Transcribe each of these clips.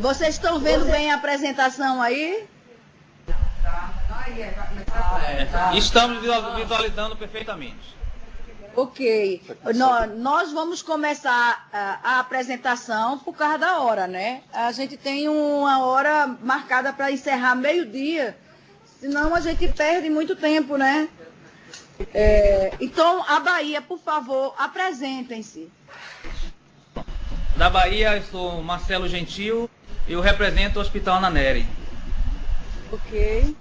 Vocês estão vendo bem a apresentação aí? Estamos visualizando perfeitamente. Ok. Nós vamos começar a apresentação por causa da hora, né? A gente tem uma hora marcada para encerrar meio-dia, senão a gente perde muito tempo, né? Então, a Bahia, por favor, apresentem-se. Da Bahia, eu sou Marcelo Gentil, eu represento o Hospital Ana Nery. Ok.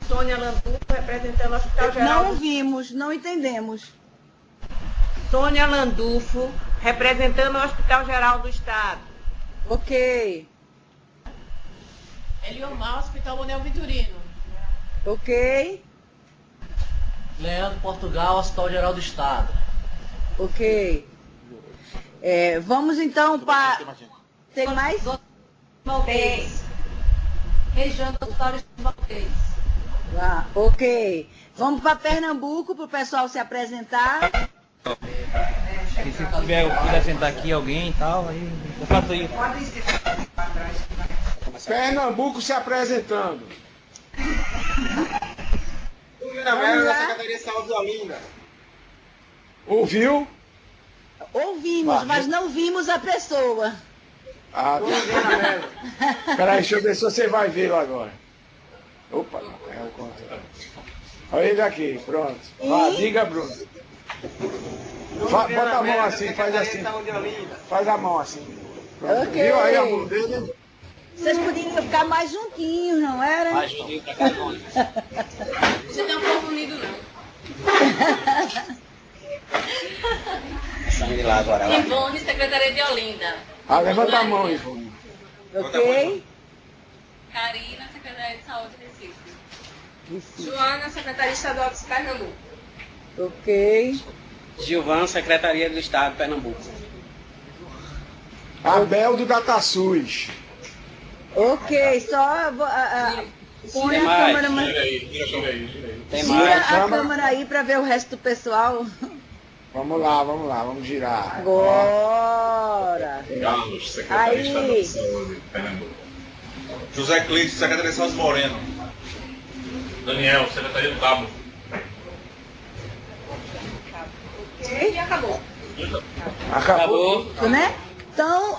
Sônia Landulfo, representando o Hospital Geral. Não ouvimos, não entendemos. Sônia Landulfo, representando o Hospital Geral do Estado. Ok. Eliomar, Hospital Manuel Vitorino. Ok. Leandro Portugal, Hospital Geral do Estado. Ok. Vamos então para... Tem mais? Maltês. Região do Hospital Maltês. Ok. Vamos para Pernambuco para o pessoal se apresentar. Se quiser sentar aqui alguém e tal, aí eu faço isso. Pernambuco se apresentando. Vamos lá. Secretaria de Saúde de Olinda. Ouviu? Ouvimos, mas não vimos a pessoa. Ah, tá. Peraí, deixa eu ver se você vai vê-lo agora. Opa, não, é o contrário. Olha ele aqui, pronto. Vá, diga, Bruno. Bota a mão assim, faz assim. Faz a mão assim. Pronto. Ok. Viu aí a mão dele? Vocês podiam ficar mais juntinhos, não era? Mais juntinho pra cada um. Você não é um pouco unido, não. Sangue lá agora. Lá. Ivone, Secretaria de Olinda. Ah, levanta a mão, Ivone. Ok. Karina, Secretaria de Saúde de Recife. Joana, Secretaria Estadual de Pernambuco. Ok. Gilvan, Secretaria do Estado de Pernambuco. Abel do DataSUS. Ok, só... põe a mais. câmera mais... Tem Tira mais. a câmera aí para ver o resto do pessoal. Vamos lá, vamos girar. Agora. Carlos, Secretaria Estadual de Saúde de Pernambuco. José Clício, Secretaria de Saúde Moreno. Daniel, Secretaria do Cabo. E acabou. Acabou? Né? Então,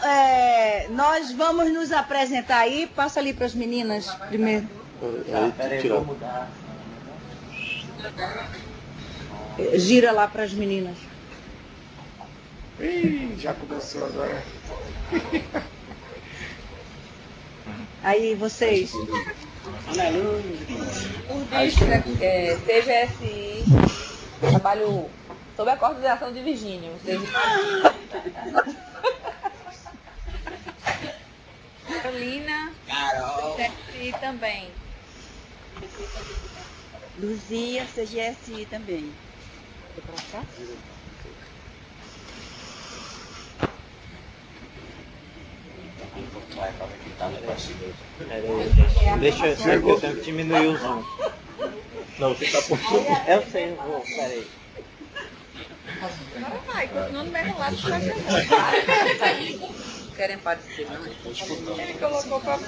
nós vamos nos apresentar aí. Passa ali para as meninas primeiro. Peraí, vou mudar. Gira lá para as meninas. Ih, já começou agora. Aí vocês. Urdista, CGSI, trabalho sob a coordenação de Virgínio. Carolina, CGSI também. Luzia, CGSI também. Deixa eu tenho que diminuir o zoom. Não, você tá por tudo. Eu sei, eu vou, peraí. Agora vai, continua no mesmo lado que tá Querem parecer, não? Ele colocou pra...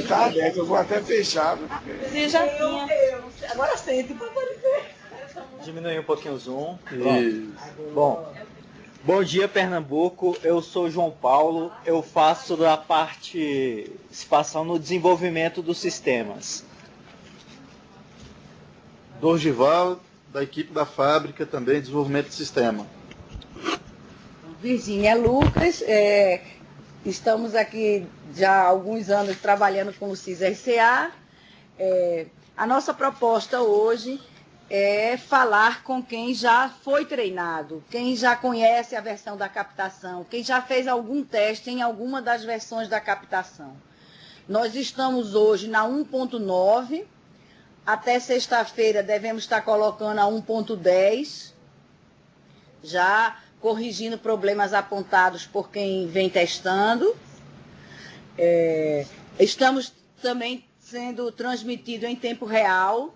Tá aberto, eu vou até fechar. Você já tinha. Agora sente pra aparecer. Diminuir um pouquinho o zoom. Bom dia, Pernambuco. Eu sou João Paulo. Eu faço da participação no desenvolvimento dos sistemas. Dorgival, da equipe da fábrica, também desenvolvimento de sistema. Virgínia Lucas, estamos aqui já há alguns anos trabalhando com o CIS-RCA. A nossa proposta hoje é falar com quem já foi treinado, quem já conhece a versão da captação, quem já fez algum teste em alguma das versões da captação. Nós estamos hoje na 1.9, até sexta-feira devemos estar colocando a 1.10, já corrigindo problemas apontados por quem vem testando. Estamos também sendo transmitido em tempo real,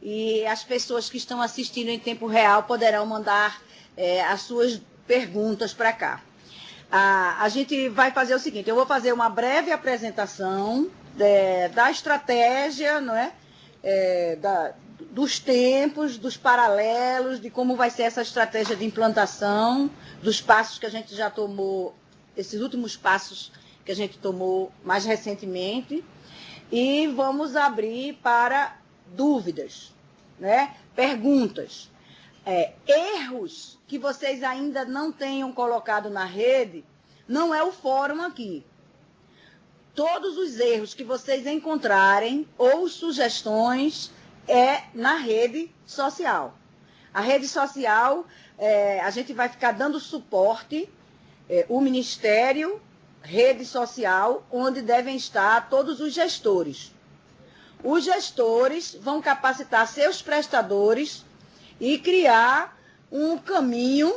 e as pessoas que estão assistindo em tempo real poderão mandar as suas perguntas para cá. A gente vai fazer o seguinte, eu vou fazer uma breve apresentação da estratégia, não é? Dos tempos, dos paralelos, de como vai ser essa estratégia de implantação, dos passos que a gente já tomou, esses últimos passos que a gente tomou mais recentemente, e vamos abrir para dúvidas, né? Perguntas. Erros que vocês ainda não tenham colocado na rede, não é o fórum aqui. Todos os erros que vocês encontrarem ou sugestões na rede social. A rede social, a gente vai ficar dando suporte, o Ministério, rede social, onde devem estar todos os gestores. Os gestores vão capacitar seus prestadores e criar um caminho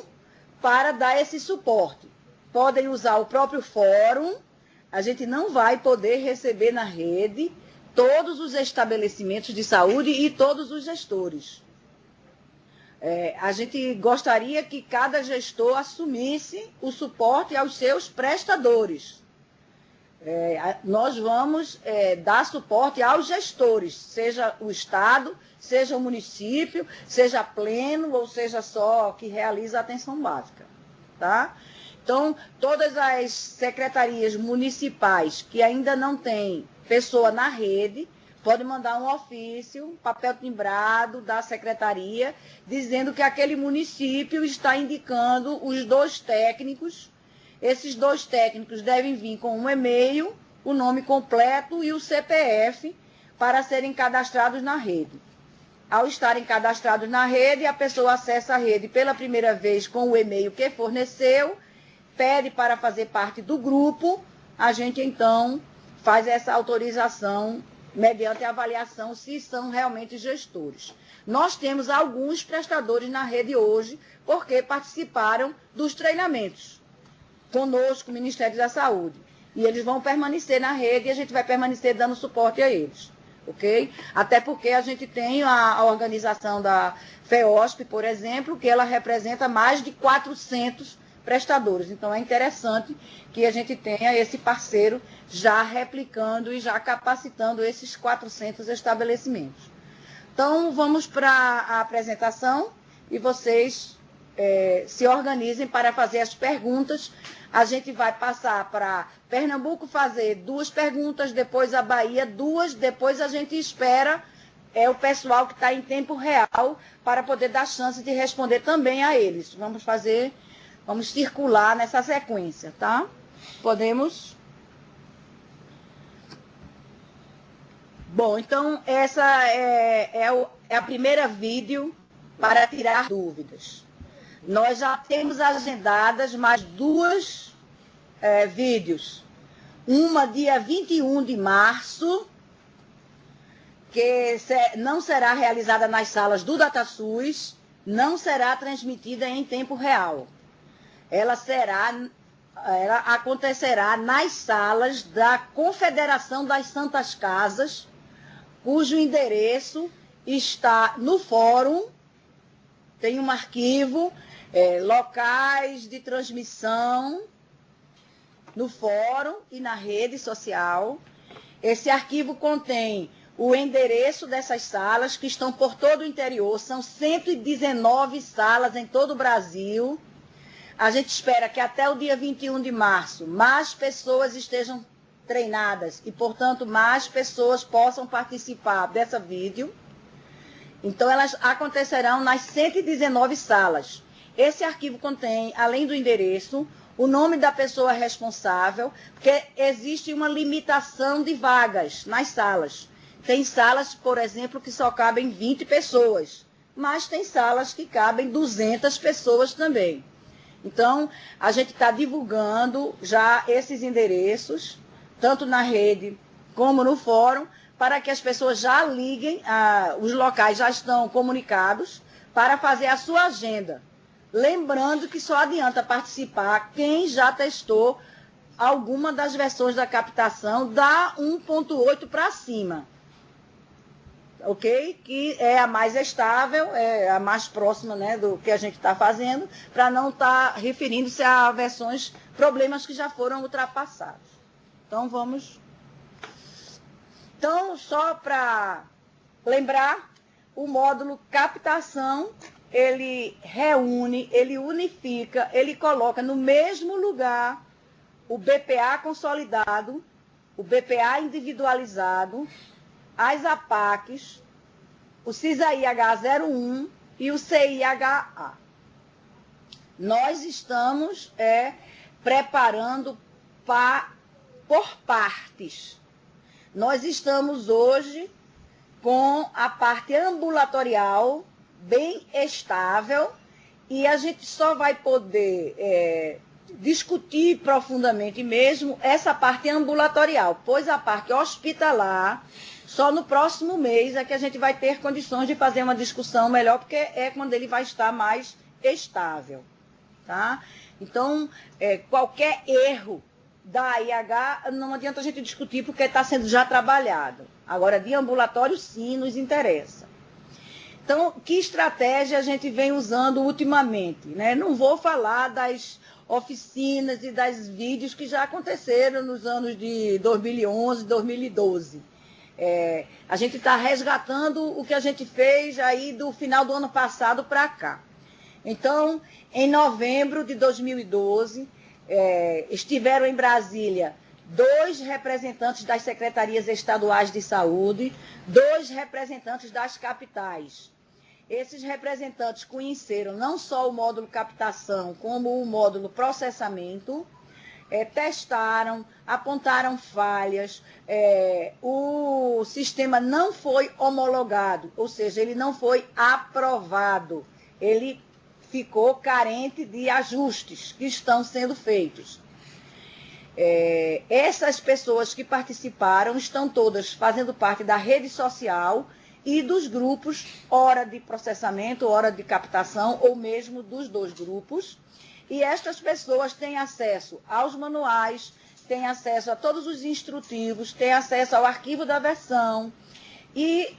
para dar esse suporte. Podem usar o próprio fórum, a gente não vai poder receber na rede todos os estabelecimentos de saúde e todos os gestores. A gente gostaria que cada gestor assumisse o suporte aos seus prestadores. Nós vamos dar suporte aos gestores, seja o Estado, seja o município, seja pleno ou seja só que realiza a atenção básica. Tá? Então, todas as secretarias municipais que ainda não têm pessoa na rede, podem mandar um ofício, papel timbrado da secretaria, dizendo que aquele município está indicando os 2 técnicos. Esses 2 técnicos devem vir com um e-mail, o nome completo e o CPF para serem cadastrados na rede. Ao estarem cadastrados na rede, a pessoa acessa a rede pela primeira vez com o e-mail que forneceu, pede para fazer parte do grupo, a gente então faz essa autorização mediante a avaliação se são realmente gestores. Nós temos alguns prestadores na rede hoje porque participaram dos treinamentos conosco, o Ministério da Saúde. E eles vão permanecer na rede e a gente vai permanecer dando suporte a eles. Ok? Até porque a gente tem a organização da FEOSP, por exemplo, que ela representa mais de 400 prestadores. Então, é interessante que a gente tenha esse parceiro já replicando e já capacitando esses 400 estabelecimentos. Então, vamos para a apresentação e vocês se organizem para fazer as perguntas. A gente vai passar para Pernambuco fazer 2 perguntas, depois a Bahia 2, depois a gente espera o pessoal que está em tempo real para poder dar chance de responder também a eles. Vamos circular nessa sequência, tá? Podemos? Bom, então essa é a primeira vídeo para tirar dúvidas. Nós já temos agendadas mais 2 vídeos. Uma dia 21 de março, que não será realizada nas salas do DataSUS, não será transmitida em tempo real. Ela acontecerá nas salas da Confederação das Santas Casas, cujo endereço está no fórum, tem um arquivo, locais de transmissão, no fórum e na rede social. Esse arquivo contém o endereço dessas salas, que estão por todo o interior, são 119 salas em todo o Brasil. A gente espera que até o dia 21 de março mais pessoas estejam treinadas e, portanto, mais pessoas possam participar dessa vídeo. Então, elas acontecerão nas 119 salas. Esse arquivo contém, além do endereço, o nome da pessoa responsável, porque existe uma limitação de vagas nas salas. Tem salas, por exemplo, que só cabem 20 pessoas, mas tem salas que cabem 200 pessoas também. Então, a gente está divulgando já esses endereços, tanto na rede como no fórum, para que as pessoas já liguem, os locais já estão comunicados, para fazer a sua agenda. Lembrando que só adianta participar quem já testou alguma das versões da captação da 1.8 para cima. ok? Que é a mais estável, é a mais próxima, né, do que a gente está fazendo, para não estar referindo-se a versões, problemas que já foram ultrapassados. Então, vamos... Então, só para lembrar, o módulo captação, ele reúne, ele unifica, ele coloca no mesmo lugar o BPA consolidado, o BPA individualizado, as APACs, o CISA-IH01 e o CIHA. Nós estamos preparando por partes. Nós estamos hoje com a parte ambulatorial bem estável e a gente só vai poder discutir profundamente mesmo essa parte ambulatorial, pois a parte hospitalar, só no próximo mês é que a gente vai ter condições de fazer uma discussão melhor, porque é quando ele vai estar mais estável. Tá? Então, qualquer erro da IH, não adianta a gente discutir, porque está sendo já trabalhado. Agora, de ambulatório, sim, nos interessa. Então, que estratégia a gente vem usando ultimamente? Né? Não vou falar das oficinas e das vídeos que já aconteceram nos anos de 2011, 2012. A gente está resgatando o que a gente fez aí do final do ano passado para cá. Então, em novembro de 2012, estiveram em Brasília 2 representantes das secretarias estaduais de saúde, 2 representantes das capitais. Esses representantes conheceram não só o módulo captação, como o módulo processamento, testaram, apontaram falhas, o sistema não foi homologado, ou seja, ele não foi aprovado, ele ficou carente de ajustes que estão sendo feitos. Essas pessoas que participaram estão todas fazendo parte da rede social e dos grupos, hora de processamento, hora de captação, ou mesmo dos 2 grupos. E estas pessoas têm acesso aos manuais, têm acesso a todos os instrutivos, têm acesso ao arquivo da versão. E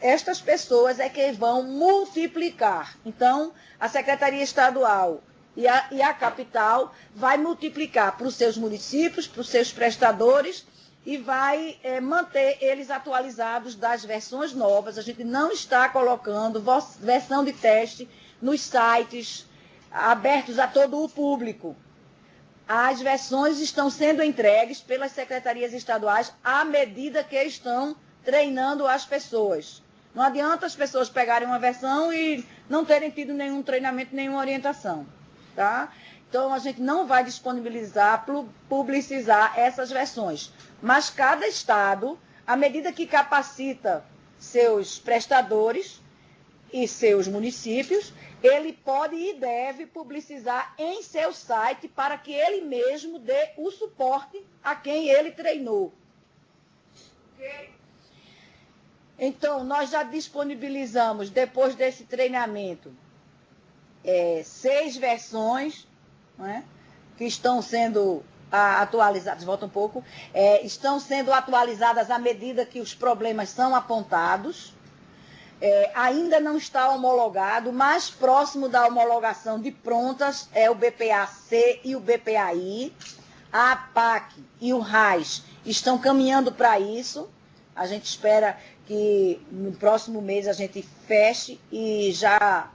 estas pessoas é que vão multiplicar. Então, a Secretaria Estadual e a capital vai multiplicar para os seus municípios, para os seus prestadores, e vai manter eles atualizados das versões novas. A gente não está colocando versão de teste nos sites abertos a todo o público. As versões estão sendo entregues pelas secretarias estaduais à medida que estão treinando as pessoas. Não adianta as pessoas pegarem uma versão e não terem tido nenhum treinamento, nenhuma orientação. Tá? Então, a gente não vai disponibilizar, publicizar essas versões. Mas cada estado, à medida que capacita seus prestadores e seus municípios, ele pode e deve publicizar em seu site para que ele mesmo dê o suporte a quem ele treinou. Ok? Então, nós já disponibilizamos, depois desse treinamento, 6 versões, né, que estão sendo atualizadas, volta um pouco, estão sendo atualizadas à medida que os problemas são apontados. Ainda não está homologado, mais próximo da homologação de prontas é o BPA-C e o BPA-I. A APAC e o RAIS estão caminhando para isso. A gente espera que no próximo mês a gente feche e já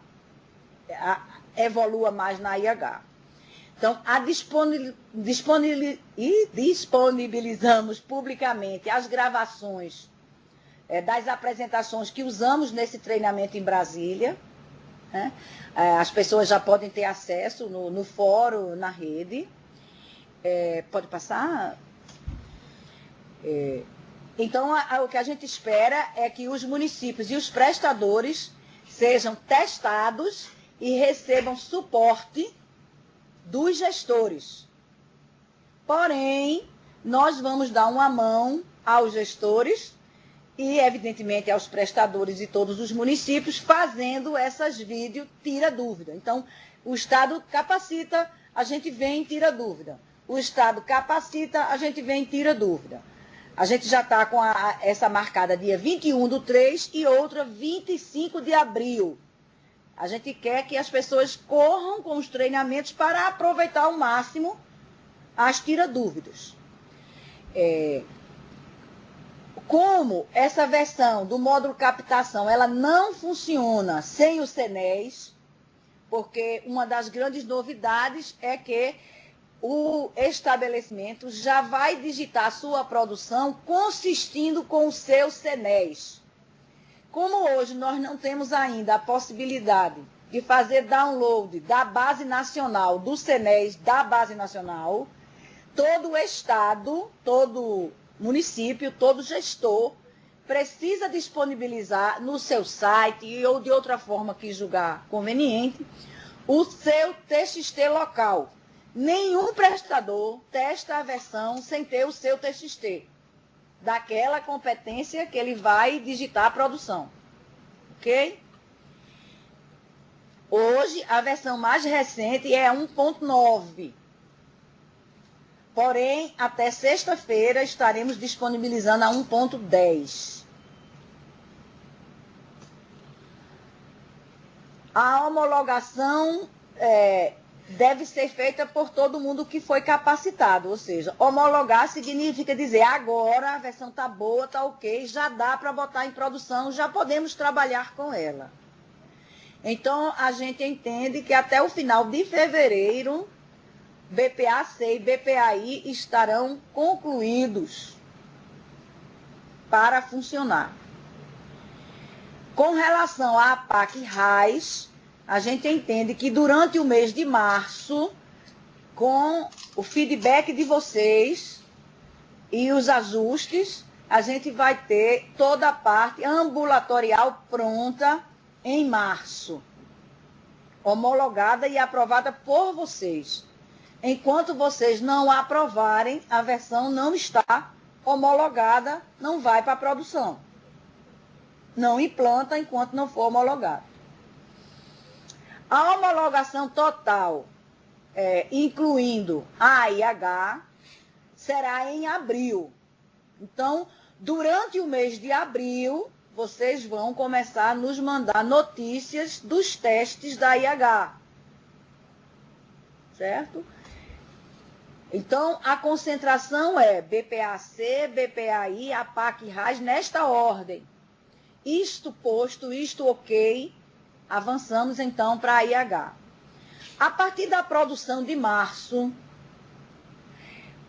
evolua mais na IH. Então, disponibilizamos publicamente as gravações das apresentações que usamos nesse treinamento em Brasília. Né? As pessoas já podem ter acesso no fórum, na rede. Pode passar? Então, o que a gente espera é que os municípios e os prestadores sejam testados e recebam suporte dos gestores. Porém, nós vamos dar uma mão aos gestores e, evidentemente, aos prestadores de todos os municípios, fazendo essas vídeos tira dúvida. Então, o Estado capacita, a gente vem e tira dúvida. O Estado capacita, a gente vem e tira dúvida. A gente já está com essa marcada dia 21/3 e outra 25 de abril. A gente quer que as pessoas corram com os treinamentos para aproveitar ao máximo as tira-dúvidas. Como essa versão do módulo captação ela não funciona sem o CENES, porque uma das grandes novidades é que o estabelecimento já vai digitar a sua produção consistindo com o seu CENES. Como hoje nós não temos ainda a possibilidade de fazer download da base nacional, do CENES da base nacional, todo o estado, todo município, todo gestor precisa disponibilizar no seu site ou de outra forma que julgar conveniente o seu TXT local. Nenhum prestador testa a versão sem ter o seu TXT, daquela competência que ele vai digitar a produção. Ok? Hoje, a versão mais recente é 1.9. Porém, até sexta-feira estaremos disponibilizando a 1.10. A homologação deve ser feita por todo mundo que foi capacitado, ou seja, homologar significa dizer agora a versão está boa, está ok, já dá para botar em produção, já podemos trabalhar com ela. Então, a gente entende que até o final de fevereiro, BPA-C e BPA-I estarão concluídos para funcionar. Com relação à APAC-RAIS, a gente entende que durante o mês de março, com o feedback de vocês e os ajustes, a gente vai ter toda a parte ambulatorial pronta em março, homologada e aprovada por vocês. Enquanto vocês não aprovarem, a versão não está homologada, não vai para a produção. Não implanta enquanto não for homologado. A homologação total, incluindo A e H, será em abril. Então, durante o mês de abril, vocês vão começar a nos mandar notícias dos testes da IH. Certo? Então, a concentração é BPA-C, BPA-I, APAC e RAIS nesta ordem. Isto posto, isto ok, avançamos então para a IH. A partir da produção de março,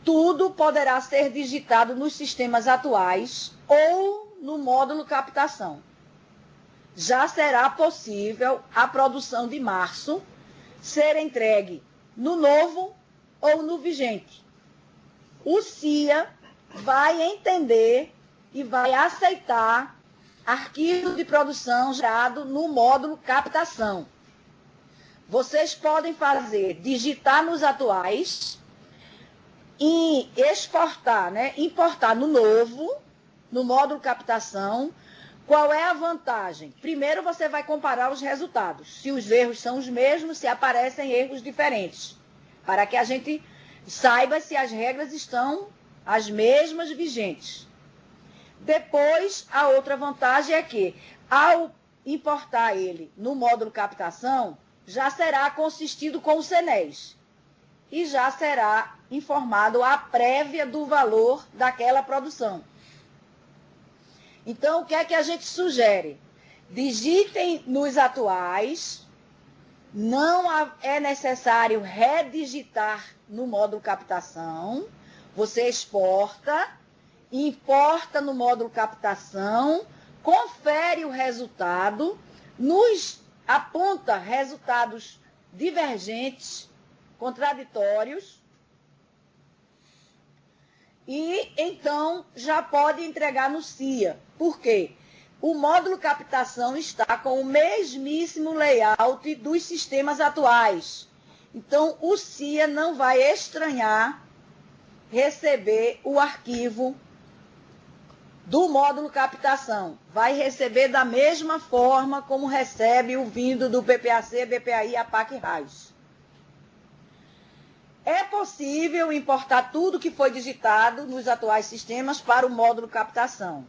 tudo poderá ser digitado nos sistemas atuais ou no módulo captação. Já será possível a produção de março ser entregue no novo ou no vigente. O CIA vai entender e vai aceitar arquivo de produção gerado no módulo captação. Vocês podem fazer, digitar nos atuais e exportar, importar no novo, no módulo captação. Qual é a vantagem? Primeiro você vai comparar os resultados, se os erros são os mesmos, se aparecem erros diferentes, para que a gente saiba se as regras estão as mesmas vigentes. Depois, a outra vantagem é que, ao importar ele no módulo captação, já será consistido com o CENES e já será informado a prévia do valor daquela produção. Então, o que é que a gente sugere? Digitem nos atuais, não é necessário redigitar no módulo captação, você exporta, importa no módulo captação, confere o resultado, nos aponta resultados divergentes, contraditórios, e então já pode entregar no CIA. Por quê? O módulo captação está com o mesmíssimo layout dos sistemas atuais. Então, o CIA não vai estranhar receber o arquivo do módulo captação. Vai receber da mesma forma como recebe o vindo do BPA-C, BPA-I, APAC e RAIS. É possível importar tudo que foi digitado nos atuais sistemas para o módulo captação,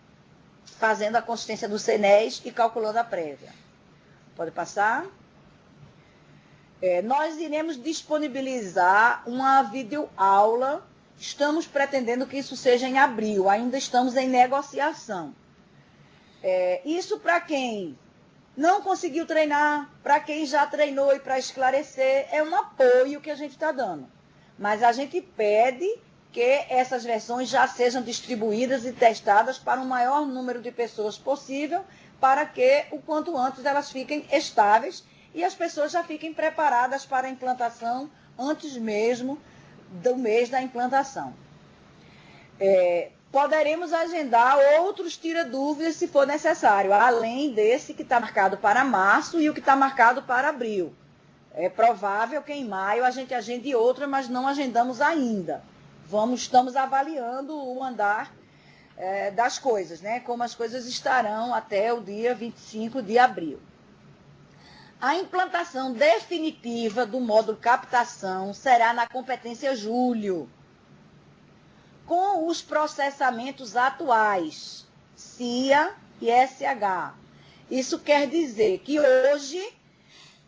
fazendo a consistência do CNES e calculando a prévia. Pode passar? Nós iremos disponibilizar uma videoaula. Estamos pretendendo que isso seja em abril. Ainda estamos em negociação. Isso para quem não conseguiu treinar, para quem já treinou e para esclarecer, é um apoio que a gente está dando. Mas a gente pede que essas versões já sejam distribuídas e testadas para o maior número de pessoas possível, para que o quanto antes elas fiquem estáveis e as pessoas já fiquem preparadas para a implantação antes mesmo do mês da implantação. Poderemos agendar outros tira-dúvidas se for necessário, além desse que está marcado para março e o que está marcado para abril. É provável que em maio a gente agende outra, mas não agendamos ainda. Estamos avaliando o andar das coisas, né? Como as coisas estarão até o dia 25 de abril. A implantação definitiva do módulo captação será na competência Julho, com os processamentos atuais, CIA e SH. Isso quer dizer que hoje,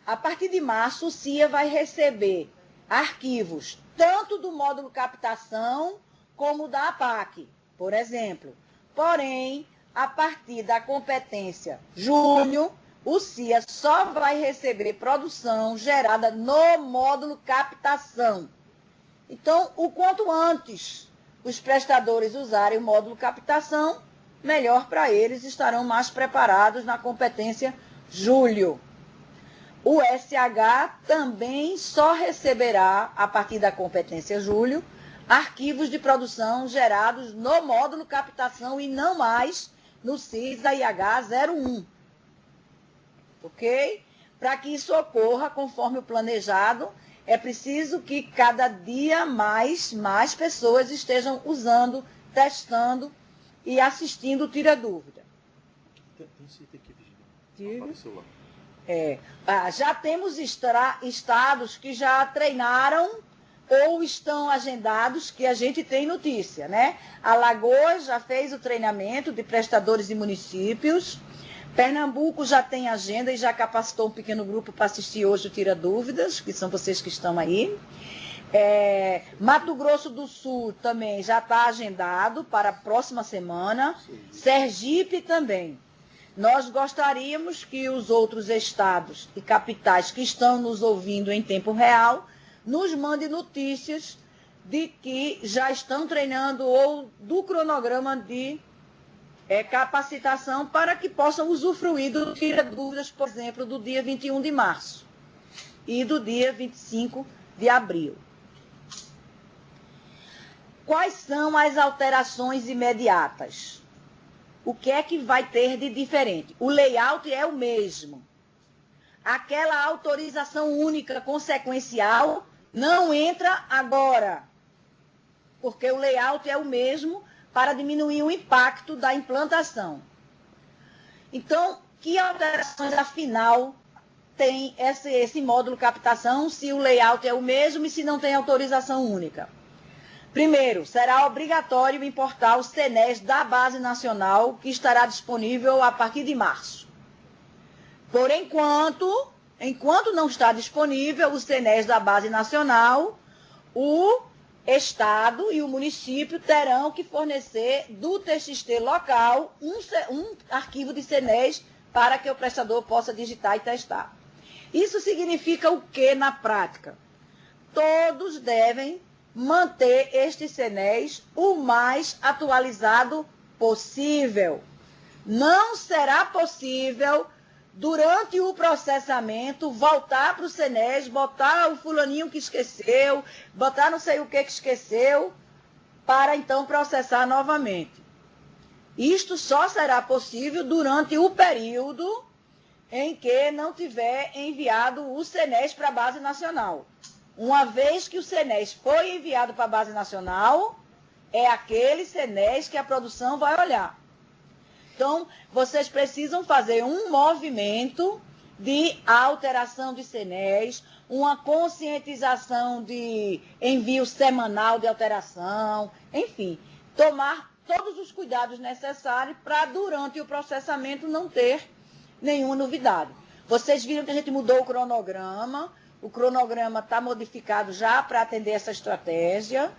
a partir de março, o CIA vai receber arquivos tanto do módulo captação como da APAC, por exemplo. Porém, a partir da competência Julho, o CIA só vai receber produção gerada no módulo captação. Então, o quanto antes os prestadores usarem o módulo captação, melhor para eles, estarão mais preparados na competência Julho. O SH também só receberá, a partir da competência Julho, arquivos de produção gerados no módulo captação e não mais no CISA IH01. Ok? Para que isso ocorra conforme o planejado, é preciso que cada dia mais pessoas estejam usando, testando e assistindo o Tira Dúvida. Já temos estados que já treinaram ou estão agendados, que a gente tem notícia, né? Alagoas já fez o treinamento de prestadores e municípios. Pernambuco já tem agenda e já capacitou um pequeno grupo para assistir hoje o Tira Dúvidas, que são vocês que estão aí. Mato Grosso do Sul também já está agendado para a próxima semana. Sergipe também. Nós gostaríamos que os outros estados e capitais que estão nos ouvindo em tempo real nos mandem notícias de que já estão treinando ou do cronograma de capacitação para que possam usufruir do Tira Dúvidas, por exemplo, do dia 21 de março e do dia 25 de abril. Quais são as alterações imediatas? O que é que vai ter de diferente? O layout é o mesmo. Aquela autorização única consequencial não entra agora, porque o layout é o mesmo para diminuir o impacto da implantação. Então, que alterações, afinal, tem esse módulo captação, se o layout é o mesmo e se não tem autorização única? Primeiro, será obrigatório importar o CNES da base nacional, que estará disponível a partir de março. Por enquanto não está disponível o CNES da base nacional, o Estado e o município terão que fornecer do TXT local um arquivo de CNES para que o prestador possa digitar e testar. Isso significa o que na prática? Todos devem manter este CNES o mais atualizado possível. Não será possível, durante o processamento, voltar para o CNES, botar o fulaninho que esqueceu, botar não sei o que esqueceu, para então processar novamente. Isto só será possível durante o período em que não tiver enviado o CNES para a base nacional. Uma vez que o CNES foi enviado para a base nacional, é aquele CNES que a produção vai olhar. Então, vocês precisam fazer um movimento de alteração de CNES, uma conscientização de envio semanal de alteração, enfim, tomar todos os cuidados necessários para, durante o processamento, não ter nenhuma novidade. Vocês viram que a gente mudou o cronograma está modificado já para atender essa estratégia.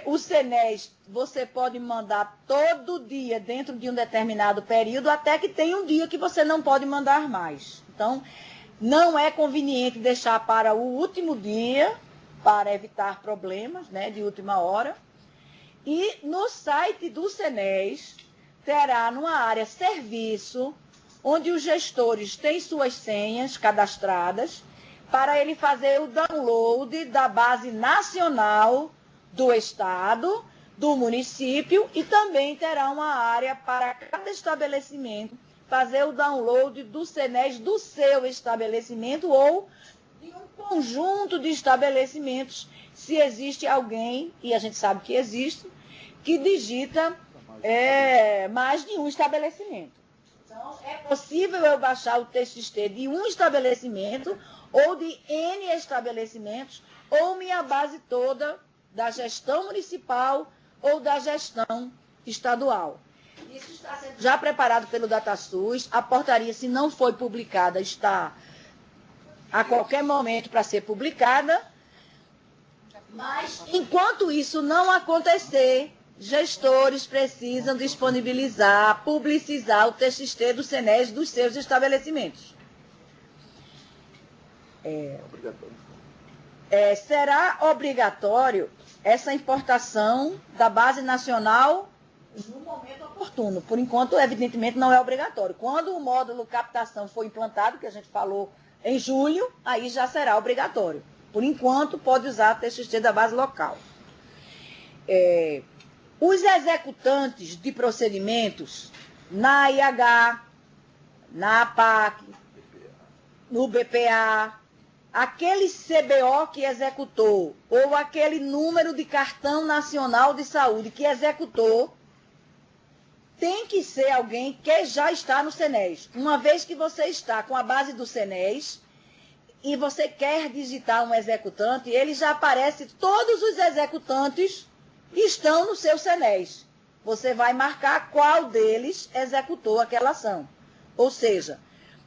O CNES, você pode mandar todo dia, dentro de um determinado período, até que tem um dia que você não pode mandar mais. Então, não é conveniente deixar para o último dia, para evitar problemas, né, de última hora. E no site do CNES, terá numa área serviço, onde os gestores têm suas senhas cadastradas, para ele fazer o download da base nacional do Estado, do município, e também terá uma área para cada estabelecimento fazer o download do CNES do seu estabelecimento ou de um conjunto de estabelecimentos, se existe alguém, e a gente sabe que existe, que digita mais de um estabelecimento. Então, é possível eu baixar o TXT de um estabelecimento ou de N estabelecimentos, ou minha base toda da gestão municipal ou da gestão estadual. Isso está sendo já preparado pelo DataSUS. A portaria, se não foi publicada, está a qualquer momento para ser publicada. Mas, enquanto isso não acontecer, gestores precisam disponibilizar, publicizar o TXT do CNES dos seus estabelecimentos. Será obrigatório essa importação da base nacional no momento oportuno. Por enquanto, evidentemente, não é obrigatório. Quando o módulo captação for implantado, que a gente falou em julho, aí já será obrigatório. Por enquanto, pode usar TXT da base local. Os executantes de procedimentos na IH, na APAC, no BPA, aquele CBO que executou, ou aquele número de cartão nacional de saúde que executou, tem que ser alguém que já está no CNES. Uma vez que você está com a base do CNES e você quer digitar um executante, ele já aparece, todos os executantes estão no seu CNES. Você vai marcar qual deles executou aquela ação. Ou seja,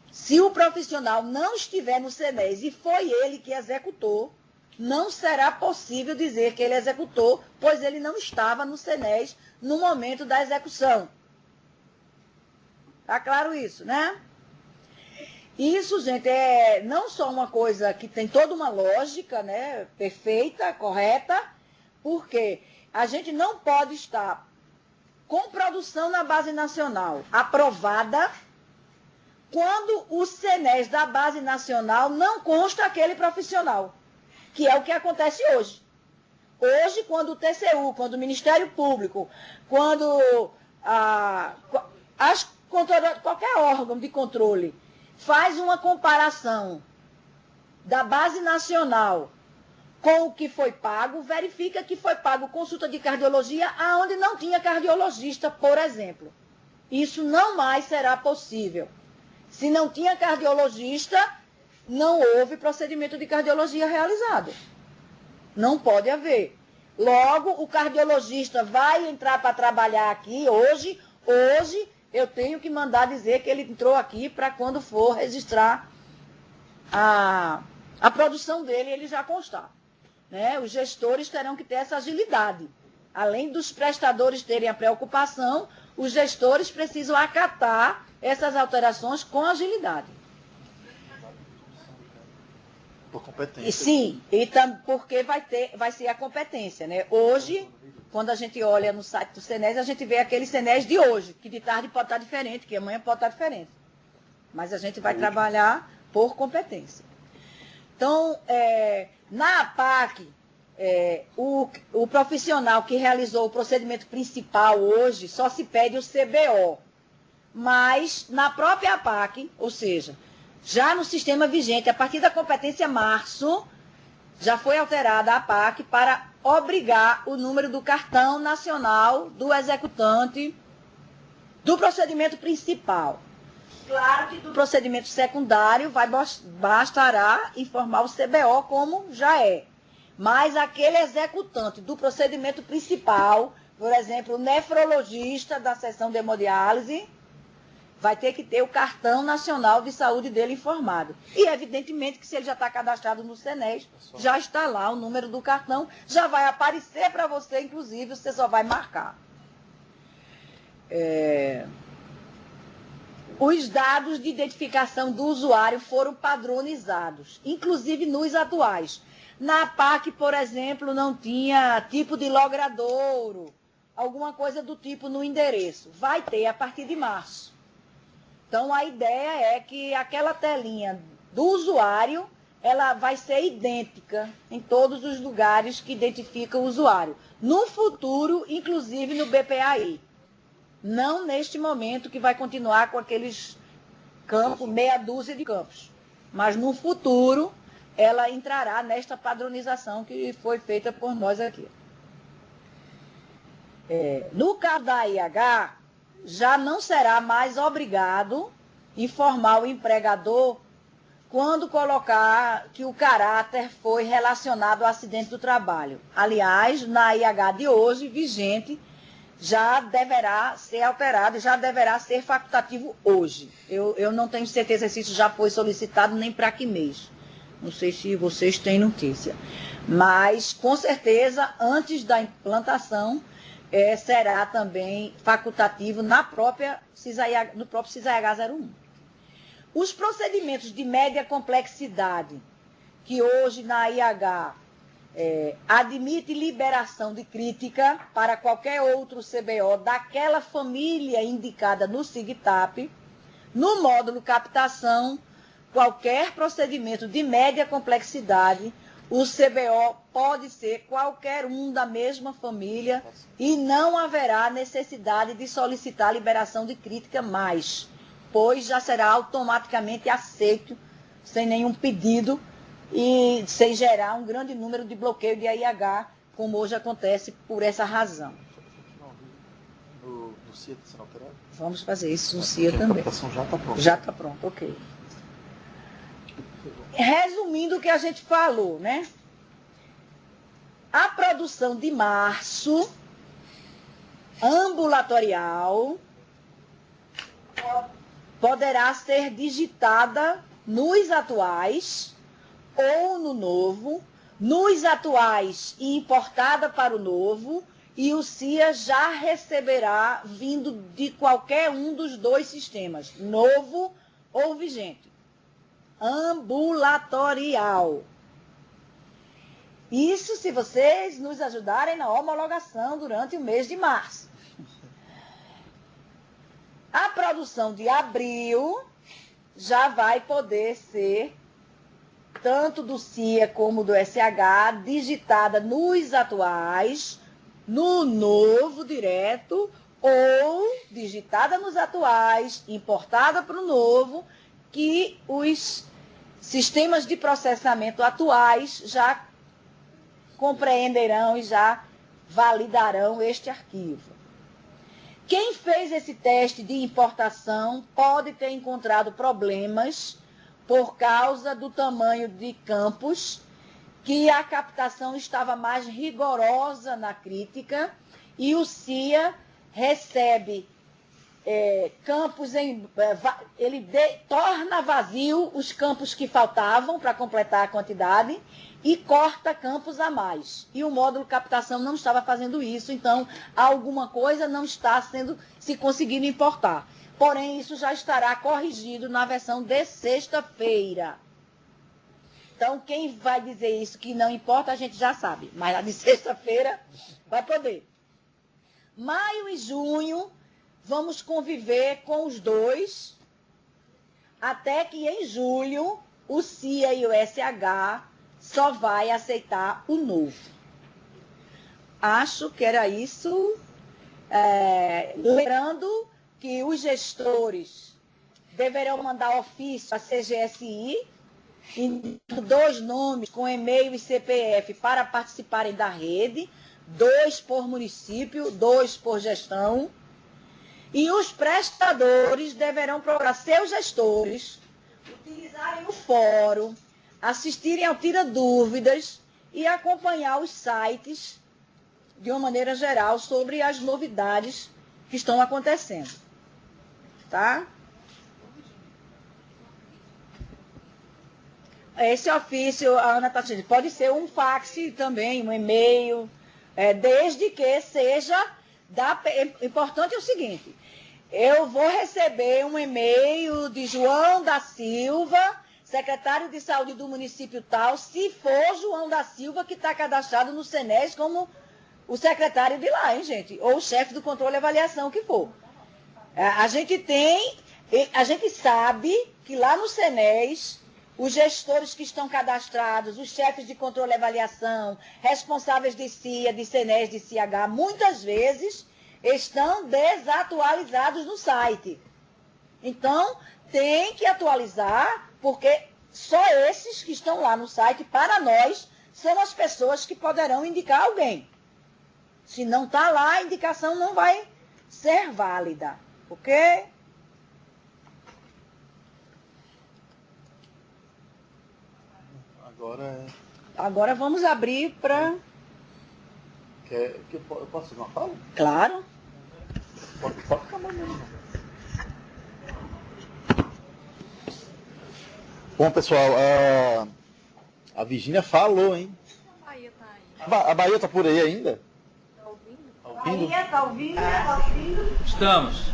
se o profissional não estiver no CNES e foi ele que executou, não será possível dizer que ele executou, pois ele não estava no CNES no momento da execução. Tá claro isso, né? Isso, gente, é não só uma coisa que tem toda uma lógica, né, perfeita, correta, porque a gente não pode estar com produção na base nacional aprovada quando o CNES da base nacional não consta aquele profissional, que é o que acontece hoje. Hoje, quando o TCU, quando o Ministério Público, quando qualquer órgão de controle faz uma comparação da base nacional com o que foi pago, verifica que foi pago consulta de cardiologia aonde não tinha cardiologista, por exemplo. Isso não mais será possível. Se não tinha cardiologista, não houve procedimento de cardiologia realizado. Não pode haver. Logo, o cardiologista vai entrar para trabalhar aqui hoje eu tenho que mandar dizer que ele entrou aqui para quando for registrar a produção dele, ele já constar. Né? Os gestores terão que ter essa agilidade. Além dos prestadores terem a preocupação, os gestores precisam acatar essas alterações com agilidade. Por competência. E sim, porque vai ser a competência. Né? Hoje, quando a gente olha no site do CNES, a gente vê aquele CNES de hoje, que de tarde pode estar diferente, que amanhã pode estar diferente. Mas a gente vai trabalhar por competência. Então, na APAC, o profissional que realizou o procedimento principal hoje só se pede o CBO. Mas na própria APAC, ou seja, já no sistema vigente, a partir da competência março, já foi alterada a APAC para obrigar o número do cartão nacional do executante do procedimento principal. Claro que do procedimento secundário bastará informar o CBO como já é. Mas aquele executante do procedimento principal, por exemplo, o nefrologista da seção de hemodiálise, vai ter que ter o cartão nacional de saúde dele informado. E, evidentemente, que se ele já está cadastrado no CNES, já está lá o número do cartão, já vai aparecer para você, inclusive, você só vai marcar. Os dados de identificação do usuário foram padronizados, inclusive nos atuais. Na PAC, por exemplo, não tinha tipo de logradouro, alguma coisa do tipo no endereço. Vai ter a partir de março. Então, a ideia é que aquela telinha do usuário, ela vai ser idêntica em todos os lugares que identificam o usuário. No futuro, inclusive no BPAI. Não neste momento que vai continuar com aqueles campos, meia dúzia de campos. Mas no futuro, ela entrará nesta padronização que foi feita por nós aqui. No caso da IH, já não será mais obrigado informar o empregador quando colocar que o caráter foi relacionado ao acidente do trabalho. Aliás, na IH de hoje, vigente, já deverá ser alterado, já deverá ser facultativo hoje. Eu não tenho certeza se isso já foi solicitado nem para que mês. Não sei se vocês têm notícia. Mas, com certeza, antes da implantação, será também facultativo no próprio CISA-IH 01. Os procedimentos de média complexidade, que hoje na IH admite liberação de crítica para qualquer outro CBO daquela família indicada no SIGTAP, no módulo captação, qualquer procedimento de média complexidade, o CBO pode ser qualquer um da mesma família e não haverá necessidade de solicitar liberação de crítica mais, pois já será automaticamente aceito, sem nenhum pedido e sem gerar um grande número de bloqueio de AIH, como hoje acontece por essa razão. No CIA está sendo alterado? Vamos fazer isso no CIA também. A captação já está pronta. Já está pronto, ok. Resumindo o que a gente falou, né? A produção de março ambulatorial poderá ser digitada nos atuais ou no novo, nos atuais e importada para o novo, e o CIA já receberá vindo de qualquer um dos dois sistemas, novo ou vigente. Ambulatorial. Isso se vocês nos ajudarem na homologação durante o mês de março. A produção de abril já vai poder ser, tanto do CIA como do SH, digitada nos atuais, no novo direto, ou digitada nos atuais, importada para o novo, que os sistemas de processamento atuais já compreenderão e já validarão este arquivo. Quem fez esse teste de importação pode ter encontrado problemas por causa do tamanho de campos, que a captação estava mais rigorosa na crítica, e o CIA recebe campos ele torna vazio os campos que faltavam para completar a quantidade e corta campos a mais. E o módulo captação não estava fazendo isso, então alguma coisa não está se conseguindo importar. Porém, isso já estará corrigido na versão de sexta-feira. Então, quem vai dizer isso que não importa, a gente já sabe. Mas a de sexta-feira vai poder. Maio e junho, vamos conviver com os dois, até que em julho o CIA e o SH só vai aceitar o novo. Acho que era isso. Lembrando que os gestores deverão mandar ofício à CGSI, indicando 2 nomes com e-mail e CPF para participarem da rede, 2 por município, 2 por gestão. E os prestadores deverão procurar seus gestores, utilizarem o fórum, assistirem ao Tira Dúvidas e acompanhar os sites, de uma maneira geral, sobre as novidades que estão acontecendo. Tá? Esse ofício, a Ana está dizendo, pode ser um fax também, um e-mail, desde que seja... Importante é o seguinte, eu vou receber um e-mail de João da Silva, secretário de saúde do município tal, se for João da Silva que está cadastrado no SENES como o secretário de lá, hein, gente? Ou o chefe do controle e avaliação, que for. A gente sabe que lá no SENES, os gestores que estão cadastrados, os chefes de controle e avaliação, responsáveis de CIA, de SENES, de CH, muitas vezes estão desatualizados no site. Então, tem que atualizar, porque só esses que estão lá no site, para nós, são as pessoas que poderão indicar alguém. Se não está lá, a indicação não vai ser válida. Ok? Agora vamos abrir para... eu posso fazer uma fala? Claro. Pode ficar mais mesmo. Bom, pessoal, a Virgínia falou, hein? A Bahia tá aí. A Bahia tá por aí ainda? Tá ouvindo? Bahia, tá ouvindo? Tá ouvindo? Estamos.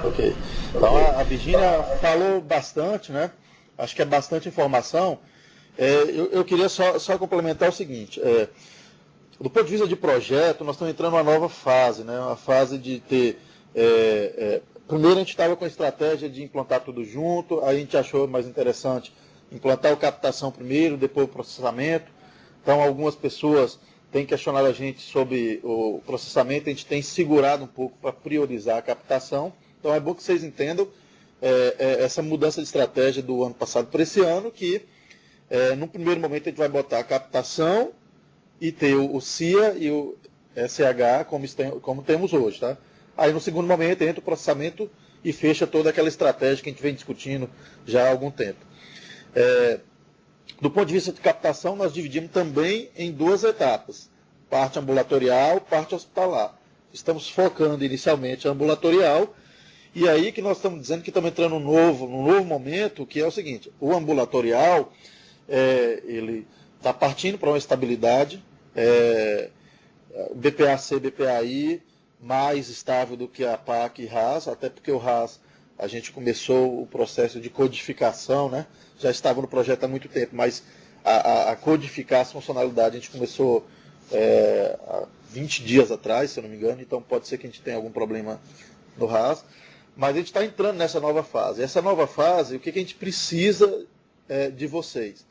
Ok. Então, a Virgínia falou bastante, né? Acho que é bastante informação. Eu queria só complementar o seguinte. Do ponto de vista de projeto, nós estamos entrando numa nova fase, né? Uma fase de ter... primeiro a gente estava com a estratégia de implantar tudo junto, aí a gente achou mais interessante implantar a captação primeiro, depois o processamento. Então, algumas pessoas têm questionado a gente sobre o processamento, a gente tem segurado um pouco para priorizar a captação. Então, é bom que vocês entendam essa mudança de estratégia do ano passado para esse ano, que no primeiro momento a gente vai botar a captação e ter o CIA e o SH como temos hoje, tá? Aí no segundo momento entra o processamento e fecha toda aquela estratégia que a gente vem discutindo já há algum tempo. Do ponto de vista de captação, nós dividimos também em duas etapas, parte ambulatorial, parte hospitalar. Estamos focando inicialmente a ambulatorial, e aí que nós estamos dizendo que estamos entrando num novo momento, que é o seguinte: o ambulatorial, ele está partindo para uma estabilidade, BPA-C, BPA-I, mais estável do que a PAC e RAS, até porque o RAS, a gente começou o processo de codificação, né? Já estava no projeto há muito tempo, mas a codificar as funcionalidades a gente começou há 20 dias atrás, se eu não me engano, então pode ser que a gente tenha algum problema no RAS. Mas a gente está entrando nessa nova fase. Essa nova fase, o que a gente precisa de vocês?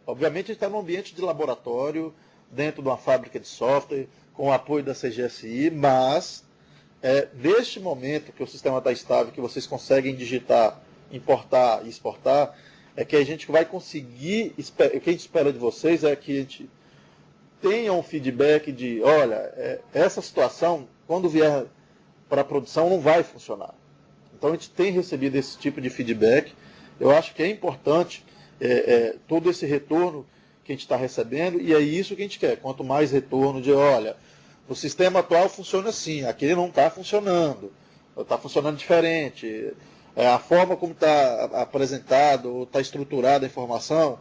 Obviamente a gente está num ambiente de laboratório, dentro de uma fábrica de software, com o apoio da CGSI, mas neste momento que o sistema está estável, que vocês conseguem digitar, importar e exportar, é que a gente vai conseguir, o que a gente espera de vocês é que a gente tenha um feedback de, olha, essa situação, quando vier para a produção, não vai funcionar. Então a gente tem recebido esse tipo de feedback. Eu acho que é importante todo esse retorno que a gente está recebendo, e é isso que a gente quer. Quanto mais retorno de, olha, o sistema atual funciona assim, aquele não está funcionando diferente, a forma como está apresentado, ou está estruturada a informação,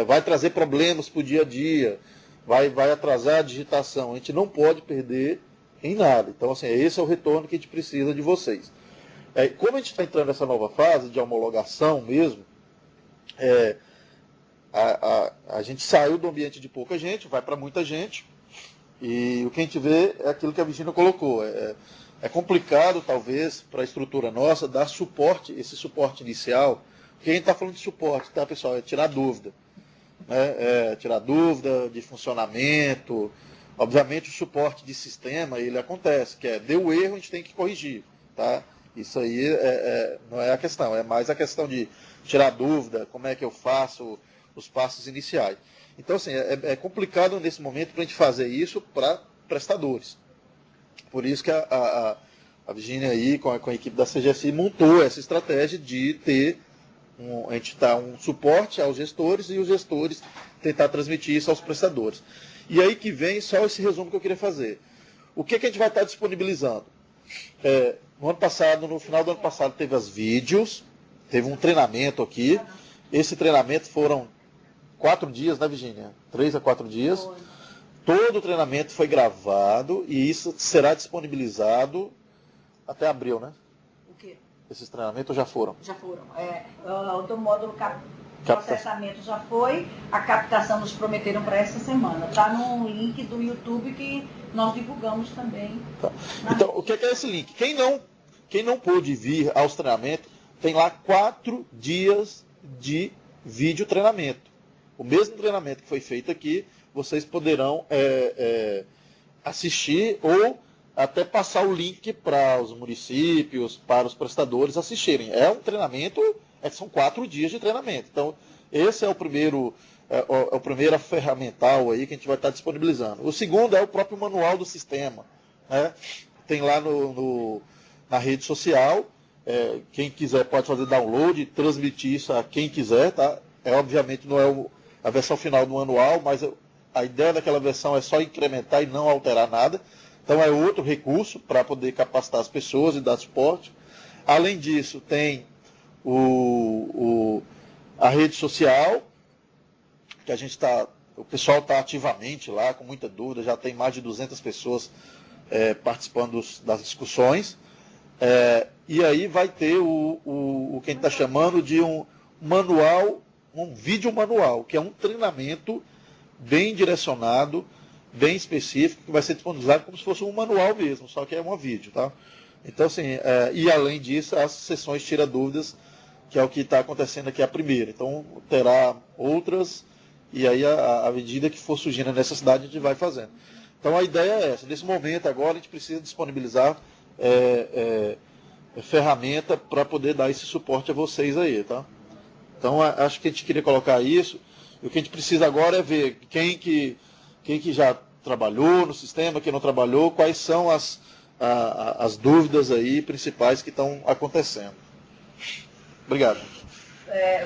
vai trazer problemas para o dia a dia, vai atrasar a digitação. A gente não pode perder em nada. Então, assim, esse é o retorno que a gente precisa de vocês. Como a gente está entrando nessa nova fase de homologação mesmo, a gente saiu do ambiente de pouca gente, vai para muita gente, e o que a gente vê é aquilo que a Virgínia colocou. É complicado, talvez, para a estrutura nossa, dar suporte, esse suporte inicial, porque a gente está falando de suporte, tá, pessoal? É tirar dúvida. Né? Tirar dúvida de funcionamento. Obviamente, o suporte de sistema, ele acontece, que deu erro, a gente tem que corrigir. Tá? Isso aí não é a questão, é mais a questão de tirar dúvida, como é que eu faço os passos iniciais. Então, assim, é complicado nesse momento para a gente fazer isso para prestadores. Por isso que A Virgínia aí, com a equipe da CGSI, montou essa estratégia de ter a gente dar um suporte aos gestores e os gestores tentar transmitir isso aos prestadores. E aí que vem só esse resumo que eu queria fazer. O que a gente vai estar disponibilizando? No ano passado, no final do ano passado, teve os vídeos, teve um treinamento aqui. Esse treinamento foram 4 dias, né, Virgínia? 3 a 4 dias. Todo o treinamento foi gravado e isso será disponibilizado até abril, né? O quê? Esses treinamentos já foram? Já foram. O módulo processamento já foi, a captação nos prometeram para essa semana. Está no link do YouTube que nós divulgamos também. Tá. Então, o que é esse link? Quem não pôde vir aos treinamentos, tem lá 4 dias de vídeo treinamento. O mesmo treinamento que foi feito aqui, vocês poderão assistir ou até passar o link para os municípios, para os prestadores assistirem. É um treinamento, são 4 dias de treinamento. Então, esse é o primeiro, a primeira ferramental aí que a gente vai estar disponibilizando. O segundo é o próprio manual do sistema, né? Tem lá na rede social, quem quiser pode fazer download, transmitir isso a quem quiser, tá? Obviamente não é a versão final do manual, mas a ideia daquela versão é só incrementar e não alterar nada. Então é outro recurso para poder capacitar as pessoas e dar suporte. Além disso, tem a rede social, que o pessoal está ativamente lá, com muita dúvida, já tem mais de 200 pessoas participando das discussões. E aí vai ter o que a gente está chamando de um manual, um vídeo manual, que é um treinamento bem direcionado, bem específico, que vai ser disponibilizado como se fosse um manual mesmo, só que é um vídeo, tá? Então, assim, e além disso, as sessões tira dúvidas, que é o que está acontecendo aqui a primeira. Então, terá outras, e aí, à medida que for surgindo a necessidade, a gente vai fazendo. Então, a ideia é essa. Nesse momento, agora, a gente precisa disponibilizar ferramenta para poder dar esse suporte a vocês aí, tá? Então, acho que a gente queria colocar isso. E o que a gente precisa agora é ver quem que já trabalhou no sistema, quem não trabalhou, quais são as dúvidas aí principais que estão acontecendo. Obrigado.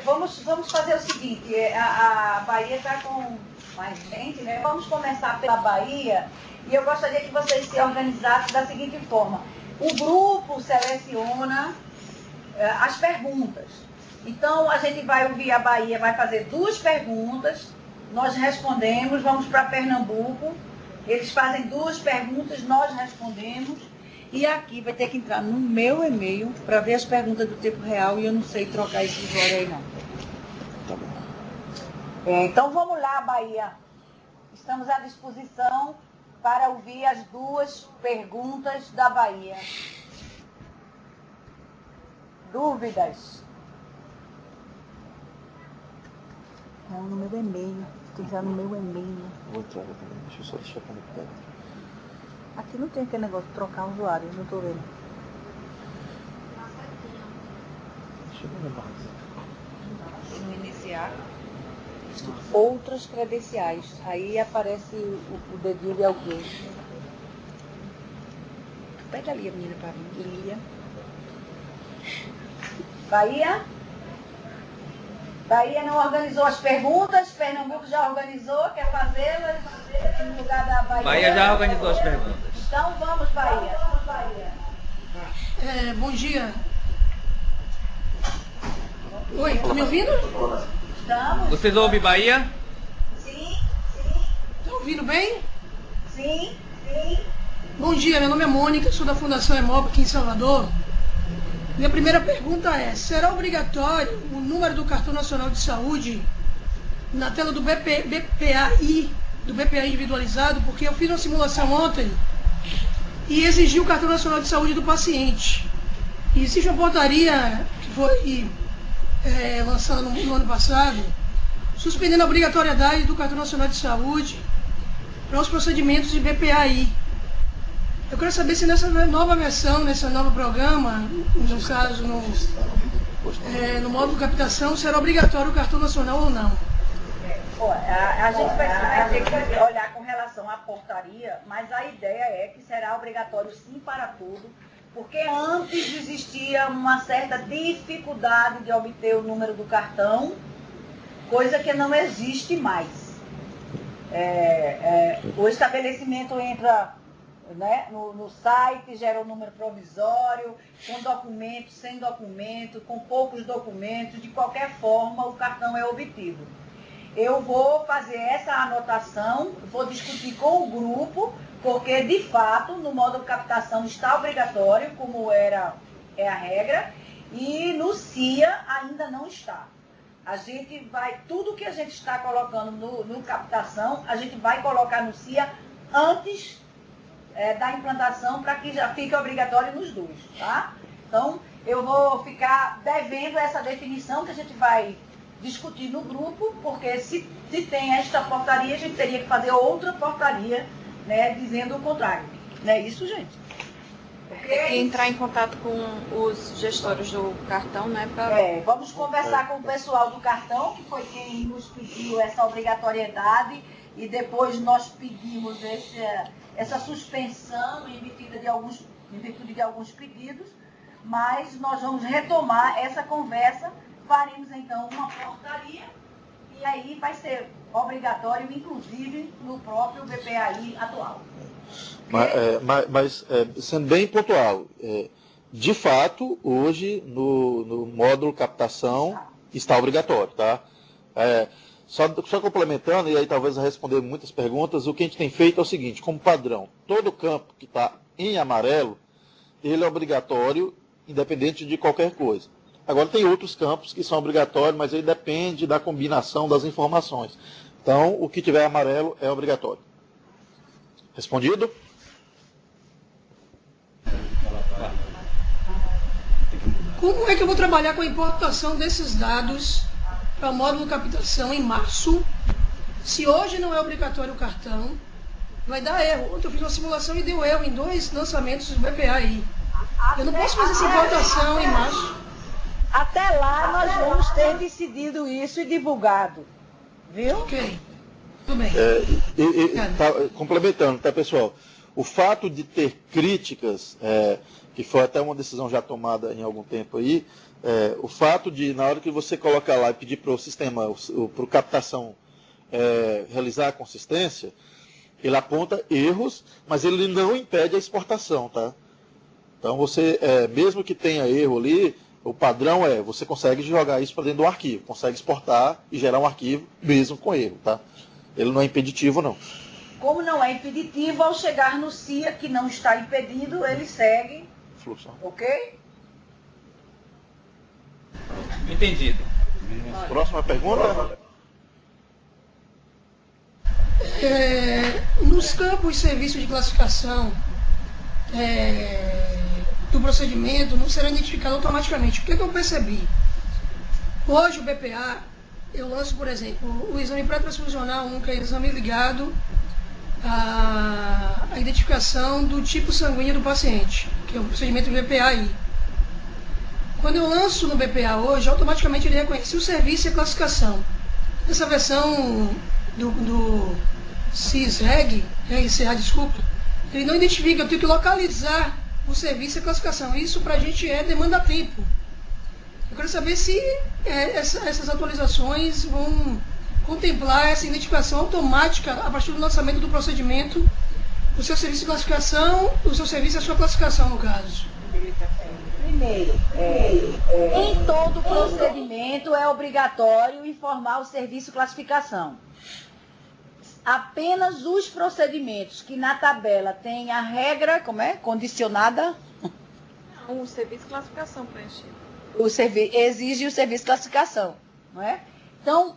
Vamos fazer o seguinte, a Bahia está com mais gente, né? Vamos começar pela Bahia e eu gostaria que vocês se organizassem da seguinte forma. O grupo seleciona as perguntas. Então, a gente vai ouvir a Bahia, vai fazer 2 perguntas, nós respondemos, vamos para Pernambuco, eles fazem 2 perguntas, nós respondemos, e aqui vai ter que entrar no meu e-mail para ver as perguntas do tempo real, e eu não sei trocar esse usuário aí não. Tá bom. Então vamos lá, Bahia. Estamos à disposição para ouvir as 2 perguntas da Bahia. Dúvidas? Não, no meu e-mail. Tem que entrar no meu e-mail. Vou entrar também. Deixa eu só deixar conectado. Aqui não tem aquele negócio de trocar usuário, não estou vendo. Deixa eu ver mais. No iniciar. Outras credenciais. Aí aparece o dedinho de alguém. Pega ali a menina para mim. Lília. Bahia? Bahia não organizou as perguntas, Pernambuco já organizou, quer fazê-las no lugar da Bahia. Bahia já organizou as perguntas. Então vamos, Bahia. Bom dia. Oi, tá me ouvindo? Estamos. Vocês ouvem Bahia? Sim. Estão ouvindo bem? Sim. Bom dia, meu nome é Mônica, sou da Fundação Hemop aqui em Salvador. Minha primeira pergunta é, será obrigatório o número do Cartão Nacional de Saúde na tela do BPAI individualizado? Porque eu fiz uma simulação ontem e exigi o Cartão Nacional de Saúde do paciente. E existe uma portaria que foi lançada no ano passado, suspendendo a obrigatoriedade do Cartão Nacional de Saúde para os procedimentos de BPAI. Eu quero saber se nessa nova versão, nesse novo programa, no caso, no módulo de captação, será obrigatório o cartão nacional ou não? A gente vai ter que olhar com relação à portaria, mas a ideia é que será obrigatório sim para tudo, porque antes existia uma certa dificuldade de obter o número do cartão, coisa que não existe mais. O estabelecimento entra, né, no site, gera um número provisório, com documento, sem documento, com poucos documentos, de qualquer forma o cartão é obtido. Eu vou fazer essa anotação, vou discutir com o grupo, porque de fato no módulo captação está obrigatório, como é a regra, e no CIA ainda não está. A gente vai, tudo que a gente está colocando no captação, a gente vai colocar no CIA antes da implantação, para que já fique obrigatório nos dois, tá? Então, eu vou ficar devendo essa definição que a gente vai discutir no grupo, porque se tem esta portaria, a gente teria que fazer outra portaria, né, dizendo o contrário. Não é isso, gente? Tem que entrar em contato com os gestores do cartão, né? Vamos conversar com o pessoal do cartão, que foi quem nos pediu essa obrigatoriedade, e depois nós pedimos essa suspensão em virtude de alguns pedidos, mas nós vamos retomar essa conversa, faremos então uma portaria, e aí vai ser obrigatório, inclusive, no próprio BPAI atual. Mas sendo bem pontual, de fato, hoje no módulo captação está obrigatório, tá? Só complementando, e aí talvez responder muitas perguntas, o que a gente tem feito é o seguinte, como padrão, todo campo que está em amarelo, ele é obrigatório, independente de qualquer coisa. Agora tem outros campos que são obrigatórios, mas aí depende da combinação das informações. Então, o que tiver amarelo é obrigatório. Respondido? Como é que eu vou trabalhar com a importação desses dados para o módulo captação em março? Se hoje não é obrigatório o cartão, vai dar erro. Ontem eu fiz uma simulação e deu erro em 2 lançamentos do BPAI. Eu não posso fazer essa importação em março. Até lá nós vamos ter decidido isso e divulgado. Viu? Ok. Tudo bem. Complementando, tá, pessoal? O fato de ter críticas, que foi até uma decisão já tomada em algum tempo aí, o fato de, na hora que você colocar lá e pedir para o sistema, para o captação realizar a consistência, ele aponta erros, mas ele não impede a exportação, tá? Então você, mesmo que tenha erro ali, o padrão você consegue jogar isso para dentro do arquivo, consegue exportar e gerar um arquivo mesmo com erro, tá? Ele não é impeditivo, não. Como não é impeditivo, ao chegar no CIA, que não está impedido, ele segue. Fluxo. Ok? Entendido. Próxima pergunta. Nos campos de serviço de classificação do procedimento, não será identificado automaticamente. O que eu percebi? Hoje o BPA, eu lanço, por exemplo, o exame pré-transfusional 1, que é o exame ligado à identificação do tipo sanguíneo do paciente, que é o procedimento do BPAI. Quando eu lanço no BPA hoje, automaticamente ele reconhece o serviço e a classificação. Essa versão do CIS-REG, RCA, desculpa, ele não identifica, eu tenho que localizar o serviço e a classificação. Isso para a gente demanda tempo. Eu quero saber se essas atualizações vão contemplar essa identificação automática a partir do lançamento do procedimento, o seu serviço de classificação, o seu serviço e a sua classificação, no caso. Primeiro, em todo procedimento é obrigatório informar o serviço de classificação. Apenas os procedimentos que na tabela tem a regra, condicionada? Não, o serviço de classificação preenchido. Exige o serviço de classificação, não é? Então,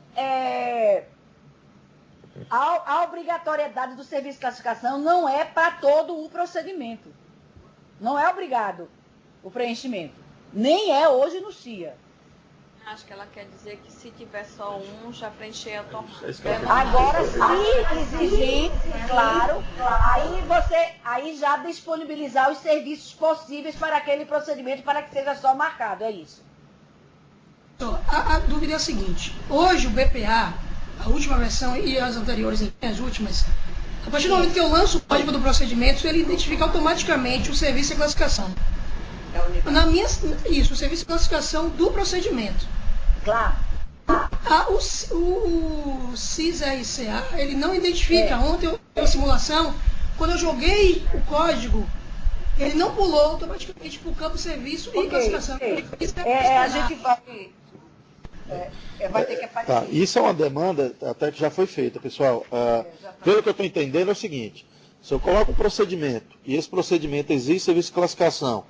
a obrigatoriedade do serviço de classificação não é para todo o procedimento. Não é obrigado o preenchimento. Nem é hoje no CIA. Acho que ela quer dizer que se tiver só um, já preencher a tua... Agora, se exigir, claro, aí já disponibilizar os serviços possíveis para aquele procedimento para que seja só marcado, é isso. A dúvida é a seguinte, hoje o BPA, a última versão e as anteriores, as últimas, a partir do momento que eu lanço o código do procedimento, ele identifica automaticamente o serviço e a classificação. Na minha, isso, o serviço de classificação do procedimento. Claro. O CIS-RCA, ele não identifica. Ontem eu fiz uma simulação, quando eu joguei o código, ele não pulou automaticamente para o campo serviço e classificação. A gente vai ter que aparecer. Tá, isso é uma demanda até que já foi feita, pessoal. Pelo que eu estou entendendo é o seguinte, se eu coloco um procedimento, e esse procedimento exige serviço de classificação,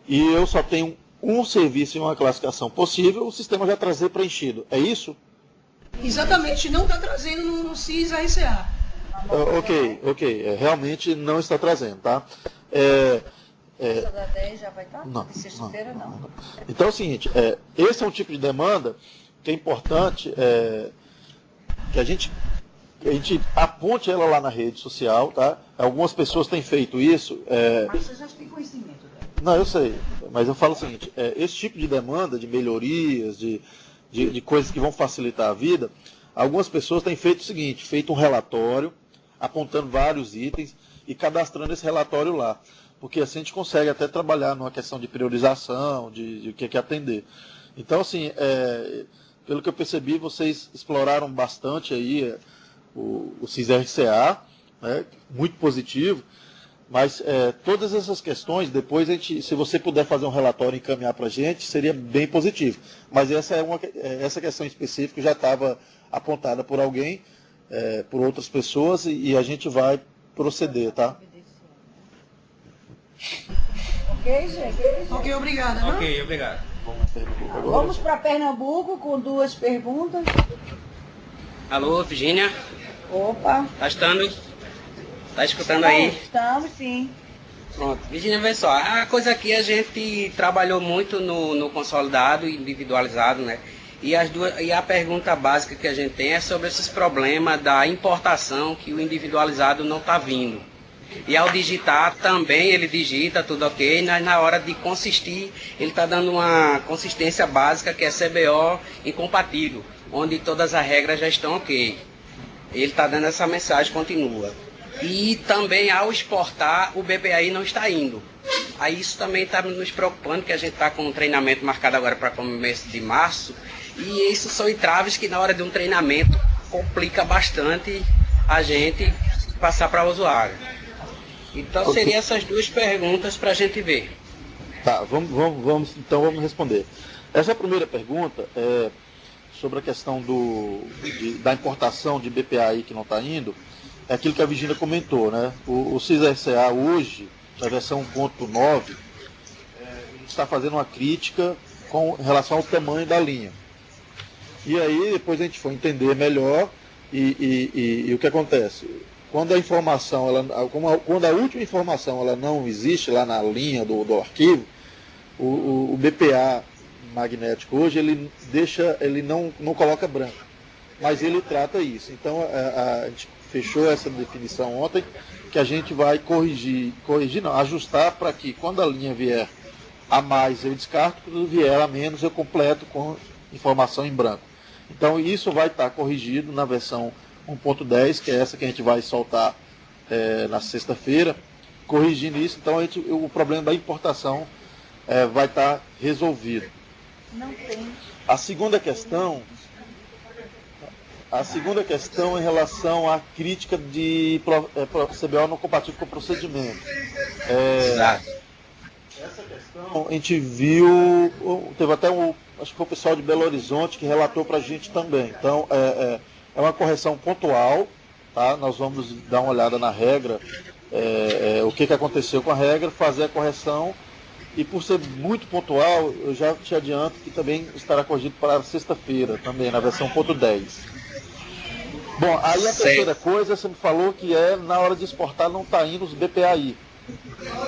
e eu só tenho um serviço e uma classificação possível, o sistema já trazer preenchido. É isso? Exatamente, não está trazendo no CIS-RCA. Ok. Realmente não está trazendo, tá? Da 10 já vai estar? Não, de sexta-feira não. Então é o seguinte, esse é um tipo de demanda que é importante que a gente aponte ela lá na rede social, tá? Algumas pessoas têm feito isso. Mas você já tem conhecimento dela. Não, eu sei, mas eu falo o seguinte, esse tipo de demanda, de melhorias, de coisas que vão facilitar a vida, algumas pessoas têm feito o seguinte, feito um relatório, apontando vários itens e cadastrando esse relatório lá. Porque assim a gente consegue até trabalhar numa questão de priorização, de o que atender. Então, assim, pelo que eu percebi, vocês exploraram bastante aí o CIS-RCA, né, muito positivo, mas todas essas questões, depois, se você puder fazer um relatório e encaminhar para a gente, seria bem positivo. Mas essa questão específica já estava apontada por alguém, por outras pessoas, e a gente vai proceder, tá? Ok, gente? Ok, obrigada. Né? Ok, obrigado. Vamos para Pernambuco com 2 perguntas. Alô, Virgínia? Opa. Tá escutando aí? Estamos, sim. Pronto. Virgínia, vê só, a coisa aqui a gente trabalhou muito no consolidado e individualizado, né? E a pergunta básica que a gente tem é sobre esses problemas da importação que o individualizado não está vindo. E ao digitar também, ele digita tudo ok, mas na hora de consistir, ele está dando uma consistência básica que é CBO incompatível, onde todas as regras já estão ok. Ele está dando essa mensagem, continua. E também ao exportar, o BPAI não está indo. Aí isso também está nos preocupando, que a gente está com um treinamento marcado agora para começo de março, e isso são entraves que na hora de um treinamento complica bastante a gente passar para o usuário. Então seriam essas 2 perguntas para a gente ver. Tá, então vamos responder. Essa primeira pergunta é sobre a questão da importação de BPAI que não está indo, é aquilo que a Virgínia comentou, né? O CIS-RCA hoje, na versão 1.9, está fazendo uma crítica com relação ao tamanho da linha. E aí depois a gente foi entender melhor e o que acontece? Quando a informação, quando a última informação ela não existe lá na linha do arquivo, o BPA magnético hoje ele não coloca branco, mas ele trata isso. Então a gente fechou essa definição ontem, que a gente vai ajustar para que quando a linha vier a mais eu descarto, quando vier a menos eu completo com informação em branco. Então isso vai estar corrigido na versão 1.10, que é essa que a gente vai soltar na sexta-feira, corrigindo isso. Então o problema da importação vai estar resolvido. Não tem. A segunda questão em relação à crítica de CBO não compatível com o procedimento. Exato. Essa questão a gente viu, teve até acho que foi o pessoal de Belo Horizonte que relatou para a gente também. Então é uma correção pontual, tá? Nós vamos dar uma olhada na regra, o que aconteceu com a regra, fazer a correção. E por ser muito pontual, eu já te adianto que também estará corrigido para sexta-feira, também, na versão 1.10. Bom, aí a terceira coisa, você me falou que na hora de exportar não está indo os BPAI.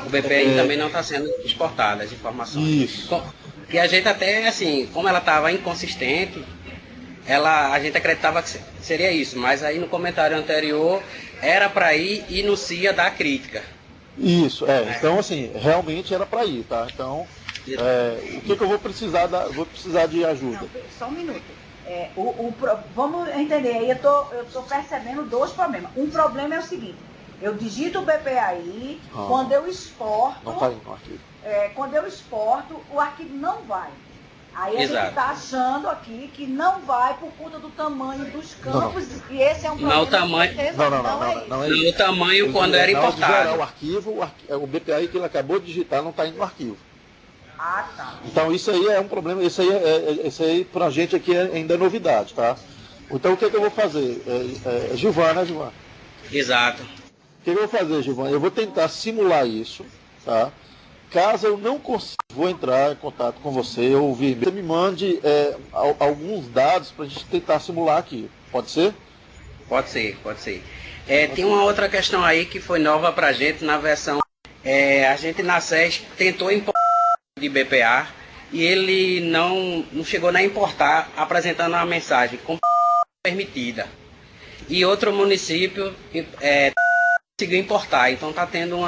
O BPAI também não está sendo exportado, as informações. Isso. E a gente até, assim, como ela estava inconsistente, a gente acreditava que seria isso, mas aí no comentário anterior era para ir e no CIA dar crítica. Isso, então assim, realmente era para ir, tá? Então, o que eu vou precisar vou precisar de ajuda. Não, só um minuto. Vamos entender, aí eu tô percebendo 2 problemas. Um problema é o seguinte, eu digito o BPAI, quando eu exporto, não está indo no arquivo. quando eu exporto, o arquivo não vai. Aí a gente está achando aqui que não vai por conta do tamanho dos campos, e esse é um problema. Não, o tamanho. Não é o tamanho quando era importado. O arquivo, o BPA que ele acabou de digitar não está indo no arquivo. Ah, tá. Então isso aí é um problema, isso aí pra gente aqui ainda é novidade, tá? Então o que eu vou fazer? Gilvana, né, Gilvana? Exato. O que eu vou fazer, Gilvana? Eu vou tentar simular isso, tá? Caso eu não consiga, vou entrar em contato com você, ou ouvir. Você me mande alguns dados para a gente tentar simular aqui. Pode ser? Pode ser. Tem uma outra questão aí que foi nova para a gente na versão. A gente na SES tentou importar de BPA e ele não chegou nem a importar, apresentando uma mensagem com permitida. E outro município conseguiu importar, então está tendo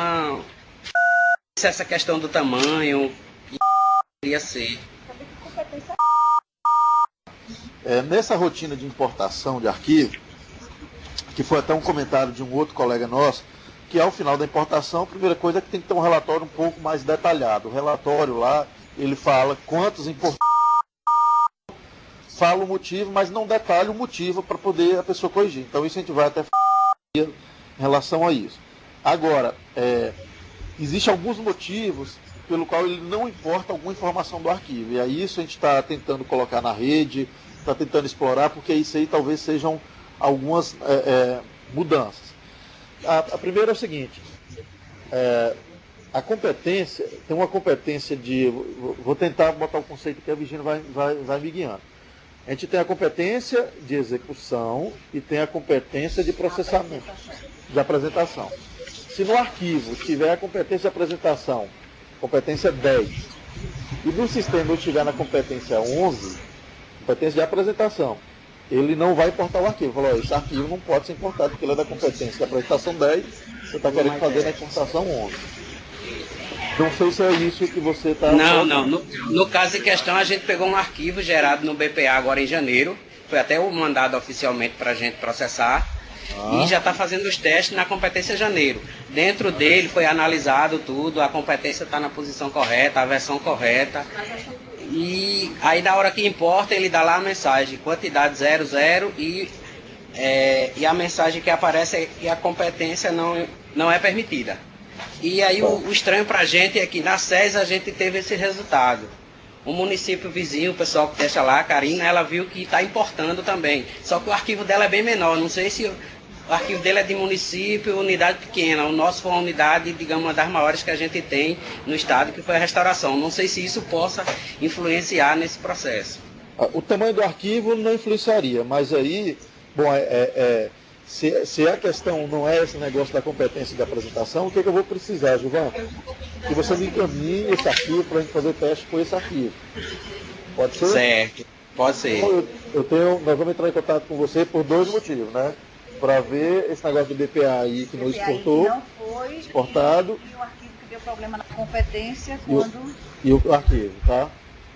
essa questão do tamanho, ia ser. Nessa rotina de importação de arquivo, que foi até um comentário de um outro colega nosso, que ao final da importação, a primeira coisa é que tem que ter um relatório um pouco mais detalhado. O relatório lá, ele fala quantos importados, fala o motivo, mas não detalha o motivo para poder a pessoa corrigir. Então isso a gente vai até em relação a isso. Agora, existem alguns motivos pelo qual ele não importa alguma informação do arquivo. E aí isso a gente está tentando colocar na rede, está tentando explorar, porque isso aí talvez sejam algumas mudanças. A primeira é o seguinte, a competência, tem uma competência de, vou tentar botar o conceito que a Virginia vai me guiando. A gente tem a competência de execução e tem a competência de processamento, de apresentação. Se no arquivo tiver a competência de apresentação, competência 10, e no sistema eu estiver na competência 11, competência de apresentação, ele não vai importar o arquivo. Falou, esse arquivo não pode ser importado porque ele é da competência de apresentação 10, você está querendo fazer na importação 11. Não sei se é isso que você está... Não. No caso em questão, a gente pegou um arquivo gerado no BPA agora em janeiro, foi até mandado oficialmente para a gente processar, e já está fazendo os testes na competência janeiro. Dentro dele foi analisado tudo, a competência está na posição correta, a versão correta. E aí na hora que importa, ele dá lá a mensagem, quantidade 00 e a mensagem que aparece é que a competência não é permitida. E aí o estranho para a gente é que na SES a gente teve esse resultado. O município vizinho, o pessoal que deixa lá, a Karina, ela viu que está importando também. Só que o arquivo dela é bem menor, não sei se o arquivo dele é de município, unidade pequena. O nosso foi uma unidade, digamos, uma das maiores que a gente tem no estado, que foi a restauração. Não sei se isso possa influenciar nesse processo. O tamanho do arquivo não influenciaria, mas aí, bom, se a questão não é esse negócio da competência de apresentação, o que eu vou precisar, Gilvan? Que você me encaminhe esse arquivo para a gente fazer teste com esse arquivo. Pode ser? Certo, pode ser. Então, nós vamos entrar em contato com você por dois motivos, né? Para ver esse negócio do BPA aí que não exportou, não foi, exportado. E o arquivo que deu problema na competência quando... E o arquivo, tá?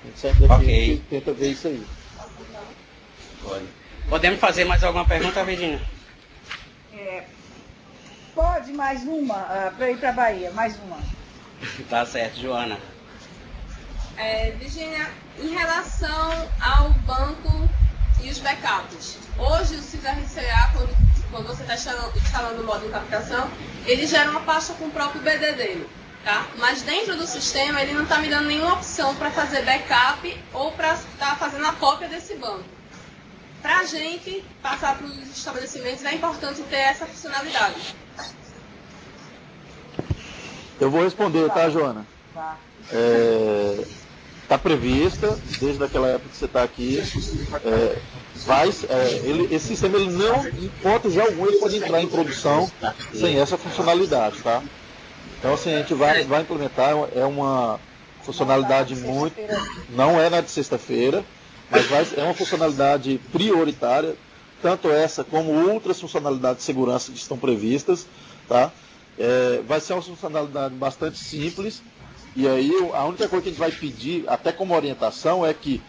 A gente sempre daqui tenta ver isso aí. Podemos fazer mais alguma pergunta, Virginia? Pode mais uma, para ir para a Bahia, mais uma. Tá certo, Joana. Virginia, em relação ao banco e os backups, hoje o CIS-RCA, quando você está instalando o modo de captação, ele gera uma pasta com o próprio BD dele, tá? Mas dentro do sistema ele não está me dando nenhuma opção para fazer backup ou para estar fazendo a cópia desse banco. Para a gente passar para os estabelecimentos é importante ter essa funcionalidade. Eu vou responder, tá, Joana? Tá. Está prevista, desde aquela época que você está aqui, esse sistema ele não, em hipótese alguma, ele pode entrar em produção sem essa funcionalidade, tá? Então, assim, a gente vai implementar, é uma funcionalidade muito, não é na de sexta-feira, mas é uma funcionalidade prioritária, tanto essa como outras funcionalidades de segurança que estão previstas, tá? Vai ser uma funcionalidade bastante simples, e aí a única coisa que a gente vai pedir, até como orientação, é que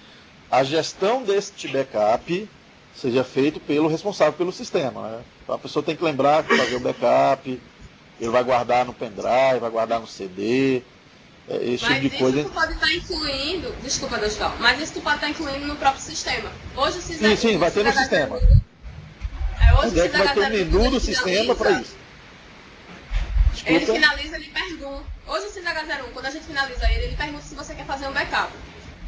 a gestão deste backup seja feita pelo responsável pelo sistema, né? Então a pessoa tem que lembrar de fazer o backup, ele vai guardar no pendrive, vai guardar no CD, esse Mas tipo de isso coisa. tu pode estar incluindo, desculpa, Dostal, mas isso tu pode estar incluindo no próprio sistema. Hoje o Sim, sim, vai ter no sistema. Hoje Onde é que vai ter um menu do sistema para isso? Desculpa. Ele finaliza, ele pergunta. Hoje o CISH01, quando a gente finaliza ele pergunta se você quer fazer um backup.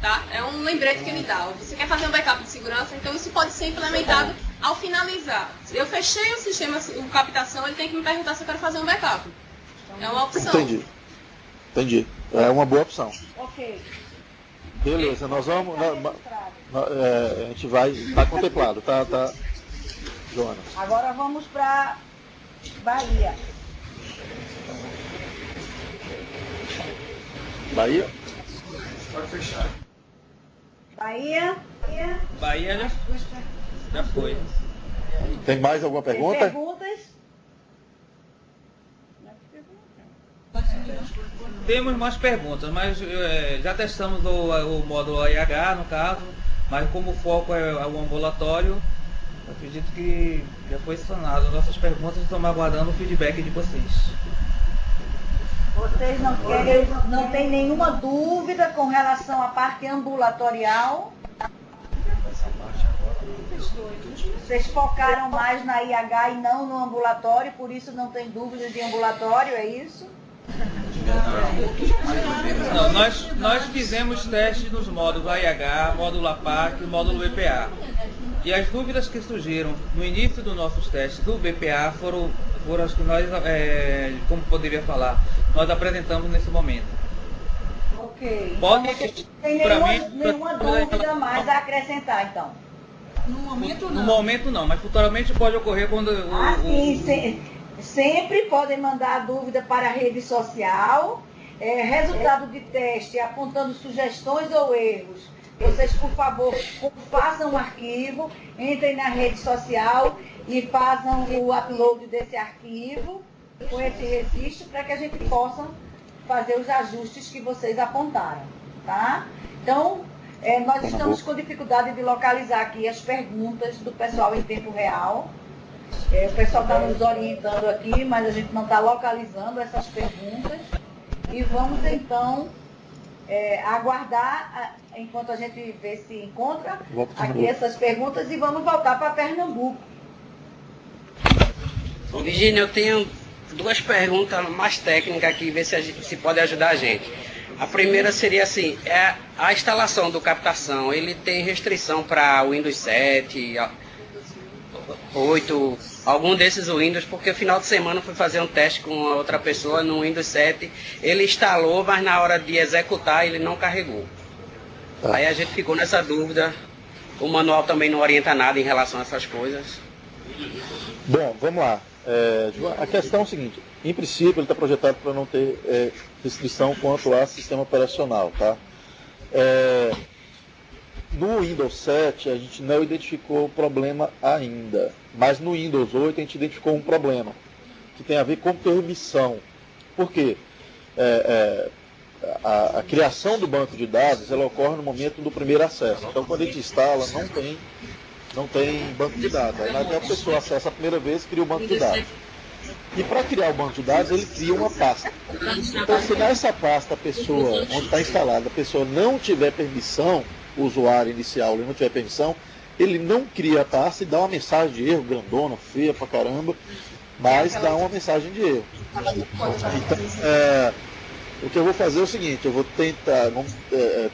Tá? É um lembrete que ele dá. Você quer fazer um backup de segurança, então isso pode ser implementado ao finalizar. Se eu fechei o sistema, o captação, ele tem que me perguntar se eu quero fazer um backup. É uma opção. Entendi. É uma boa opção. Ok. Beleza, nós vamos. A gente vai. Está contemplado, tá, Joana? Agora vamos para Bahia. Bahia? Pode fechar. Bahia já foi. Tem mais alguma pergunta? Tem perguntas? Temos mais perguntas, mas já testamos o módulo AIH, no caso, mas como o foco é o ambulatório, eu acredito que já foi sanado. Nossas perguntas, estamos aguardando o feedback de vocês. Vocês não têm nenhuma dúvida com relação à parte ambulatorial? Vocês focaram mais na IH e não no ambulatório, por isso não tem dúvida de ambulatório, é isso? Não, nós fizemos testes nos módulos AIH, módulo APAC e módulo BPA. E as dúvidas que surgiram no início dos nossos testes do BPA foram as que nós, como poderia falar, nós apresentamos nesse momento. Ok. Pode, então, você tem nenhuma dúvida mais a acrescentar, então? No momento não. No momento não, mas futuramente pode ocorrer quando sempre podem mandar dúvida para a rede social, resultado de teste apontando sugestões ou erros. Vocês, por favor, façam um arquivo, entrem na rede social e façam o upload desse arquivo com esse registro para que a gente possa fazer os ajustes que vocês apontaram, tá? Então, nós estamos com dificuldade de localizar aqui as perguntas do pessoal em tempo real. O pessoal está nos orientando aqui, mas a gente não está localizando essas perguntas. E vamos, então, aguardar enquanto a gente vê se encontra aqui essas perguntas e vamos voltar para Pernambuco. Virgínia, eu tenho duas perguntas mais técnicas aqui, ver se pode ajudar a gente. A primeira seria assim, a instalação do captação, ele tem restrição para Windows 7, 8, algum desses Windows, porque no final de semana eu fui fazer um teste com outra pessoa no Windows 7, ele instalou, mas na hora de executar ele não carregou. Aí a gente ficou nessa dúvida, o manual também não orienta nada em relação a essas coisas. Bom, vamos lá. A questão é o seguinte, em princípio ele está projetado para não ter restrição quanto a sistema operacional, tá? No Windows 7 a gente não identificou o problema ainda, mas no Windows 8 a gente identificou um problema, que tem a ver com permissão. Por quê? A criação do banco de dados ela ocorre no momento do primeiro acesso. Então quando a gente instala, não tem banco de dados. Aí na hora que a pessoa acessa a primeira vez, cria o banco de dados. E para criar o banco de dados, ele cria uma pasta. Então se nessa pasta a pessoa, onde está instalada, a pessoa não tiver permissão, o usuário inicial ele não tiver permissão, ele não cria a pasta e dá uma mensagem de erro, grandona, feia pra caramba, mas dá uma mensagem de erro. Então, o que eu vou fazer é o seguinte, eu vou tentar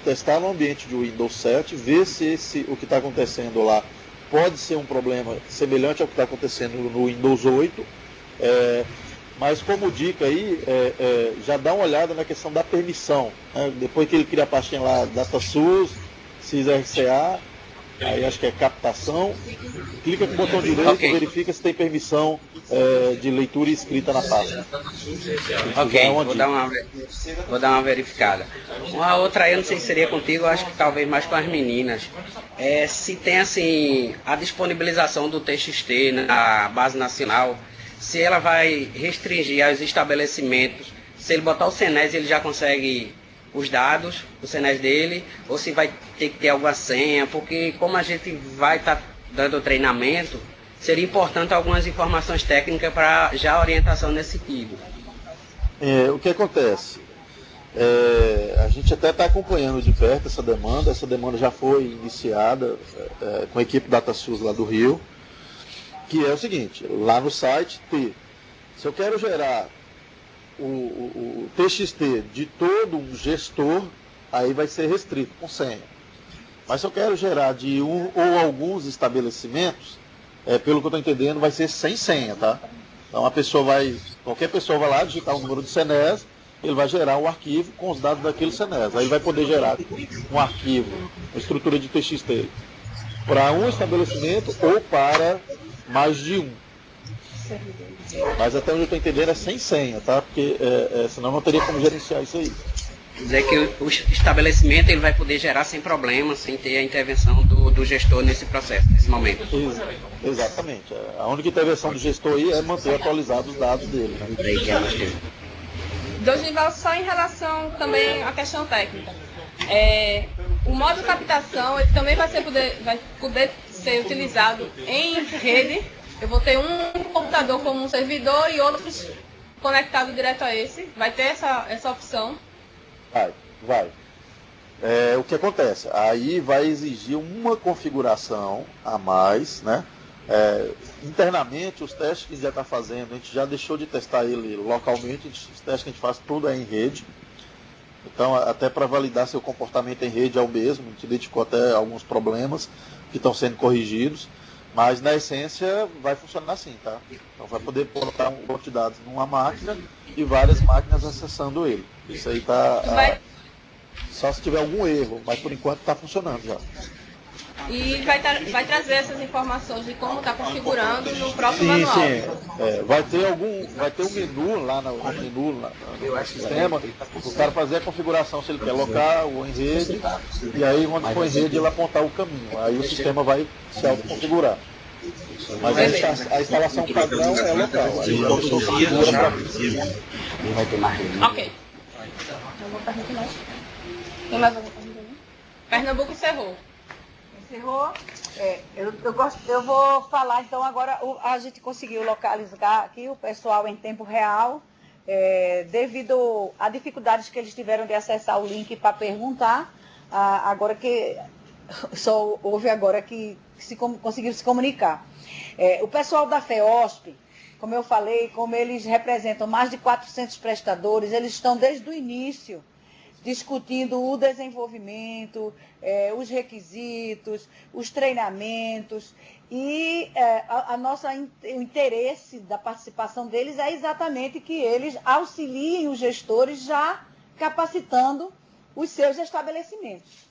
testar no ambiente de Windows 7, ver se o que está acontecendo lá pode ser um problema semelhante ao que está acontecendo no Windows 8, mas como dica aí, já dá uma olhada na questão da permissão, né? Depois que ele cria a pastinha lá, DataSUS, CISRCA, aí acho que é captação, clica com o botão direito e verifica se tem permissão de leitura e escrita na pasta. Ok, vou dar uma verificada. Uma outra aí, eu não sei se seria contigo, eu acho que talvez mais com as meninas. Se tem assim a disponibilização do TXT na base nacional, se ela vai restringir aos estabelecimentos, se ele botar o CNES ele já consegue os dados, o CNES dele, ou se vai ter que ter alguma senha, porque como a gente vai estar dando treinamento, seria importante algumas informações técnicas para já orientação nesse sentido. O que acontece? A gente até está acompanhando de perto essa demanda já foi iniciada com a equipe DataSUS lá do Rio, que é o seguinte, lá no site, se eu quero gerar o TXT de todo um gestor, aí vai ser restrito com senha. Mas se eu quero gerar de um ou alguns estabelecimentos, pelo que eu estou entendendo, vai ser sem senha, tá? Então qualquer pessoa vai lá digitar o número do CNES, ele vai gerar um arquivo com os dados daquele CNES. Aí ele vai poder gerar um arquivo, uma estrutura de TXT, para um estabelecimento ou para mais de um. Mas até onde eu estou entendendo é sem senha, tá? Porque senão não teria como gerenciar isso aí. Quer dizer que o estabelecimento ele vai poder gerar sem problema, sem ter a intervenção do gestor nesse processo, nesse momento. Exatamente. A única intervenção do gestor aí é manter atualizados os dados dele. Né? Dorival, só em relação também à questão técnica. O modo captação ele também vai poder ser utilizado em rede. Eu vou ter um computador como um servidor e outros conectados direto a esse. Vai ter essa opção? Vai. O que acontece? Aí vai exigir uma configuração a mais, né? Internamente, os testes que a gente já está fazendo, a gente já deixou de testar ele localmente, os testes que a gente faz tudo é em rede. Então, até para validar se o comportamento em rede é o mesmo, a gente identificou até alguns problemas que estão sendo corrigidos, mas na essência vai funcionar assim, tá? Então vai poder botar um banco de dados numa máquina e várias máquinas acessando ele. Isso aí está só se tiver algum erro, mas por enquanto está funcionando já. E vai trazer essas informações de como está configurando no próprio manual. Sim. Vai ter um menu lá no sistema, o cara fazer a configuração se ele quer local ou em rede, e aí quando for em rede ele apontar o caminho. Aí o sistema vai se autoconfigurar. Mas a instalação padrão é local. Aí a pessoa configura para Ok. Tem mais alguma pergunta? Pernambuco encerrou. Encerrou? Eu vou falar, então, agora a gente conseguiu localizar aqui o pessoal em tempo real, devido a dificuldades que eles tiveram de acessar o link para perguntar, agora que só houve agora que conseguiram se comunicar. O pessoal da FEOSP, como eu falei, como eles representam mais de 400 prestadores, eles estão desde o início discutindo o desenvolvimento, os requisitos, os treinamentos e o interesse da participação deles é exatamente que eles auxiliem os gestores já capacitando os seus estabelecimentos.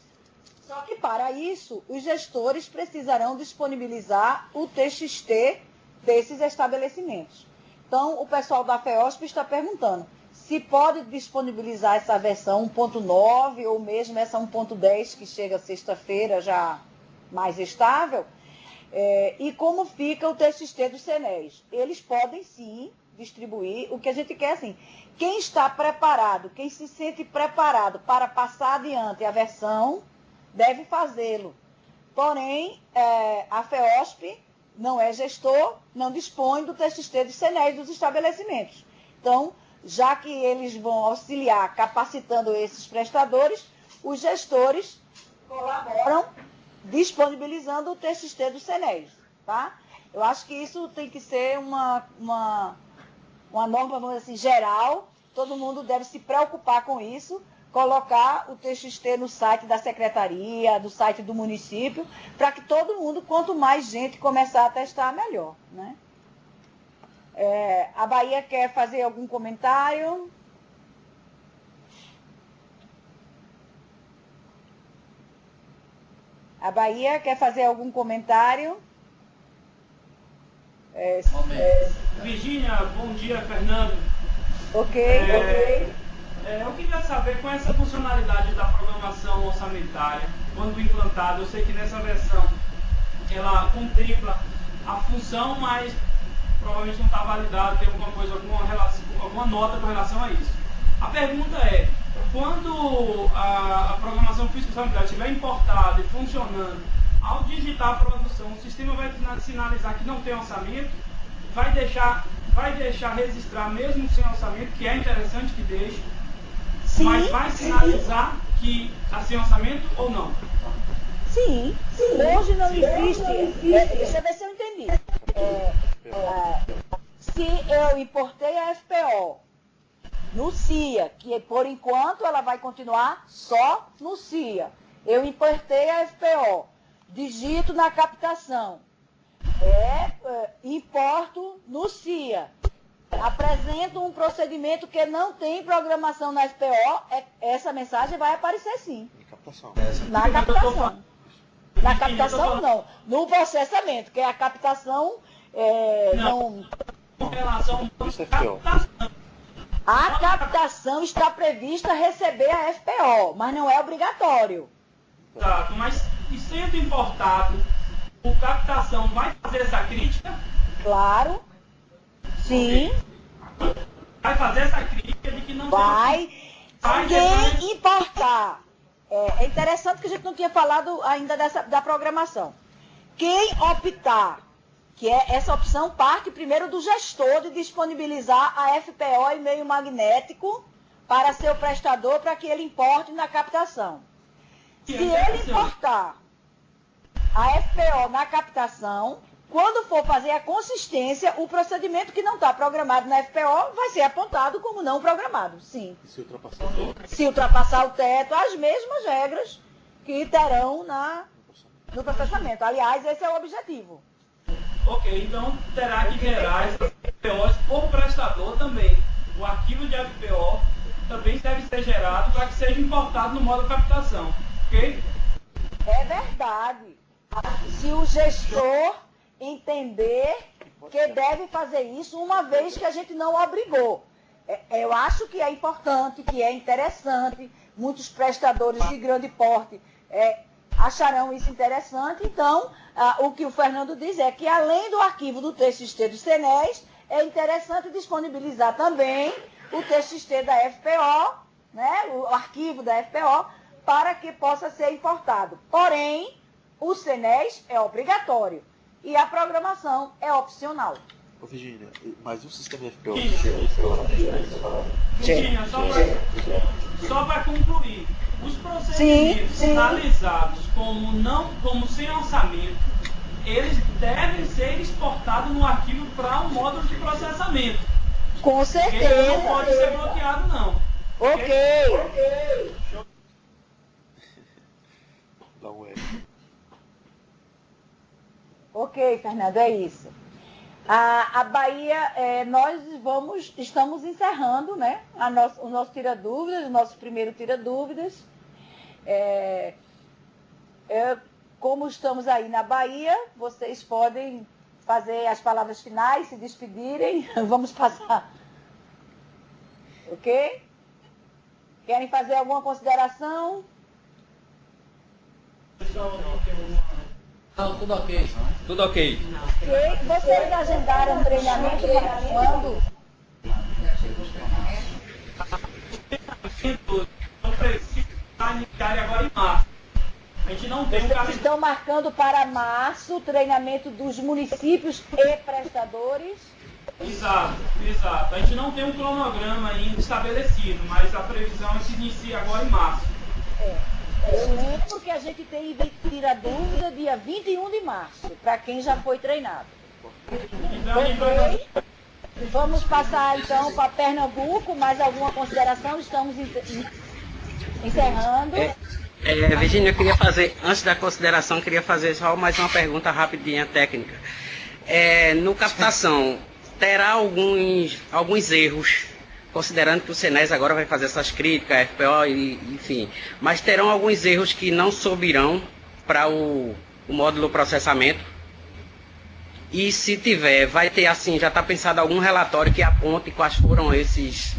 Só que para isso, os gestores precisarão disponibilizar o TXT desses estabelecimentos. Então, o pessoal da FEOSP está perguntando se pode disponibilizar essa versão 1.9 ou mesmo essa 1.10 que chega sexta-feira já mais estável, e como fica o TXT do CNES. Eles podem sim distribuir, o que a gente quer assim, quem está preparado, quem se sente preparado para passar adiante a versão, deve fazê-lo. Porém, a FEOSP não é gestor, não dispõe do TXT do CNES dos estabelecimentos. Então, já que eles vão auxiliar capacitando esses prestadores, os gestores colaboram disponibilizando o TXT do CNES, tá? Eu acho que isso tem que ser uma norma, vamos dizer assim, geral, todo mundo deve se preocupar com isso, colocar o TXT no site da secretaria, do site do município, para que todo mundo, quanto mais gente começar a testar, melhor, né? A Bahia quer fazer algum comentário? A Bahia quer fazer algum comentário? Virgínia, bom dia, Fernando. Ok. Eu queria saber com essa funcionalidade da programação orçamentária, quando implantada, eu sei que nessa versão ela contempla a função, mas provavelmente não está validado, tem alguma coisa, alguma nota com relação a isso. A pergunta é, quando a programação físico-sanitária estiver importada e funcionando, ao digitar a produção, o sistema vai sinalizar que não tem orçamento, vai deixar registrar mesmo sem orçamento, que é interessante que deixe. mas vai sinalizar que está sem orçamento ou não? Sim. Hoje não existe. Deixa eu ver se eu entendi. Se eu importei a FPO no CIA, que por enquanto ela vai continuar só no CIA. Eu importei a FPO, digito na captação, importo no CIA, apresento um procedimento que não tem programação na FPO, essa mensagem vai aparecer sim. Na captação. Na captação não, no processamento, que é a captação Com relação A captação está prevista receber a FPO, mas não é obrigatório. Exato, mas e sendo importado, o captação vai fazer essa crítica? Claro. Sim. Okay. Vai fazer essa crítica de que não vai. Quem importar. É interessante que a gente não tinha falado ainda da programação. Quem optar, que essa opção parte primeiro do gestor de disponibilizar a FPO em meio magnético para seu prestador para que ele importe na captação. Se ele importar a FPO na captação, quando for fazer a consistência, o procedimento que não está programado na FPO vai ser apontado como não programado, sim. Se ultrapassar o teto, as mesmas regras que terão no processamento. Aliás, esse é o objetivo. Ok, então terá que gerar essas FPOs por prestador também. O arquivo de FPO também deve ser gerado para que seja importado no modo captação, ok? É verdade. Se o gestor entender que deve fazer isso, uma vez que a gente não obrigou. Eu acho que é importante, que é interessante, muitos prestadores de grande porte acharão isso interessante. Então, o que o Fernando diz é que, além do arquivo do TXT do CNES, é interessante disponibilizar também o TXT da FPO, né, o arquivo da FPO, para que possa ser importado. Porém, o CNES é obrigatório e a programação é opcional. Ô, Virgínia, mas o sistema FPO... Virgínia, só para concluir, os procedimentos sinalizados como sem orçamento, eles devem ser exportados no arquivo para um módulo de processamento. Com certeza. Ele não pode ser bloqueado, não. Ok. Ok, Fernando, é isso. A Bahia, nós estamos encerrando, né, o nosso tira-dúvidas, o nosso primeiro tira-dúvidas. Como estamos aí na Bahia, vocês podem fazer as palavras finais, se despedirem. Vamos passar. Ok? Querem fazer alguma consideração? Não, tudo ok. Tudo ok. Vocês agendaram treinamento para quando? Não precisa iniciar agora em março. A gente não tem Vocês estão marcando para março o treinamento dos municípios e prestadores? Exato. A gente não tem um cronograma ainda estabelecido, mas a previsão é que se inicie agora em março. Eu lembro que a gente tem tira-dúvida dia 21 de março, para quem já foi treinado. Ok? Vamos passar então para Pernambuco, mais alguma consideração? Estamos encerrando. Virgínia, eu queria fazer, antes da consideração, queria fazer só mais uma pergunta rapidinha técnica. No captação, terá alguns erros, considerando que o CNES agora vai fazer essas críticas, FPO, enfim, mas terão alguns erros que não subirão para o módulo processamento? E se tiver, vai ter assim, já está pensado algum relatório que aponte quais foram esses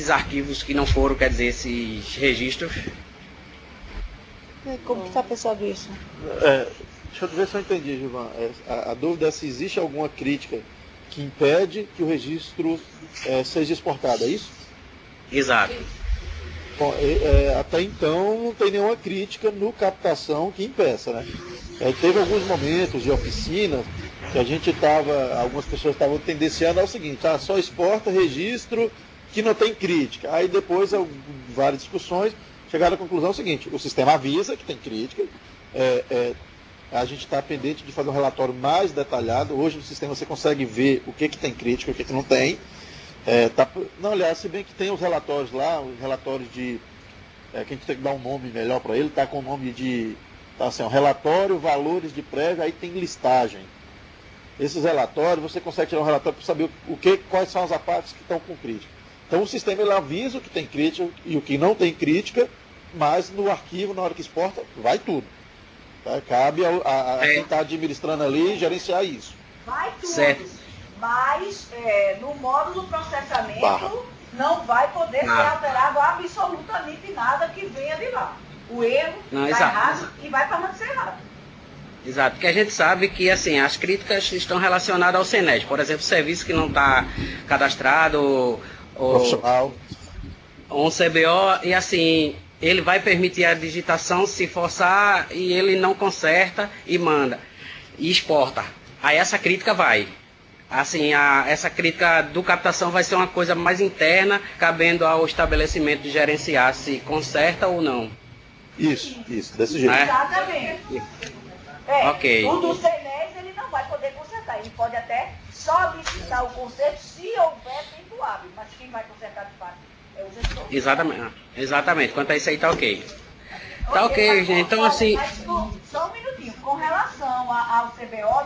arquivos que não foram, quer dizer, esses registros? Como que está pensado isso? Deixa eu ver se eu entendi, Gilvan. A dúvida é se existe alguma crítica que impede que o registro seja exportado, é isso? Exato. Bom, até então não tem nenhuma crítica no captação que impeça, né? Teve alguns momentos de oficina que a gente algumas pessoas estavam tendenciando ao seguinte: só exporta registro que não tem crítica. Aí depois, várias discussões, chegaram à conclusão seguinte: o sistema avisa que tem crítica, a gente está pendente de fazer um relatório mais detalhado. Hoje no sistema você consegue ver o que tem crítica e o que não tem. Não, aliás, se bem que tem os relatórios lá, os relatórios de... que a gente tem que dar um nome melhor para ele, está com o nome de... Tá assim, relatório, valores de prévia, aí tem listagem. Esses relatórios, você consegue tirar um relatório para saber quais são as partes que estão com crítica. Então o sistema ele avisa o que tem crítica e o que não tem crítica, mas no arquivo, na hora que exporta, vai tudo. Tá? Cabe a quem está administrando ali gerenciar isso. Vai tudo. Certo. Mas no módulo do processamento não vai poder ser alterado absolutamente nada que venha de lá. O erro está errado e vai permanecer errado. Exato, porque a gente sabe que assim, as críticas estão relacionadas ao CNES. Por exemplo, serviço que não está cadastrado, profissional, um CBO, e assim, ele vai permitir a digitação se forçar e ele não conserta e manda, e exporta. Aí essa crítica vai. Assim, essa crítica do captação vai ser uma coisa mais interna, cabendo ao estabelecimento de gerenciar se conserta ou não. Isso, desse jeito. Exatamente. Ok. O do CNES ele não vai poder consertar, ele pode até solicitar o conserto se houver tempo hábil, mas quem vai consertar de fato é o gestor. Exatamente. Quanto a isso aí tá ok. Tá ok, gente. Então assim... Só um minutinho. Com relação ao CBO,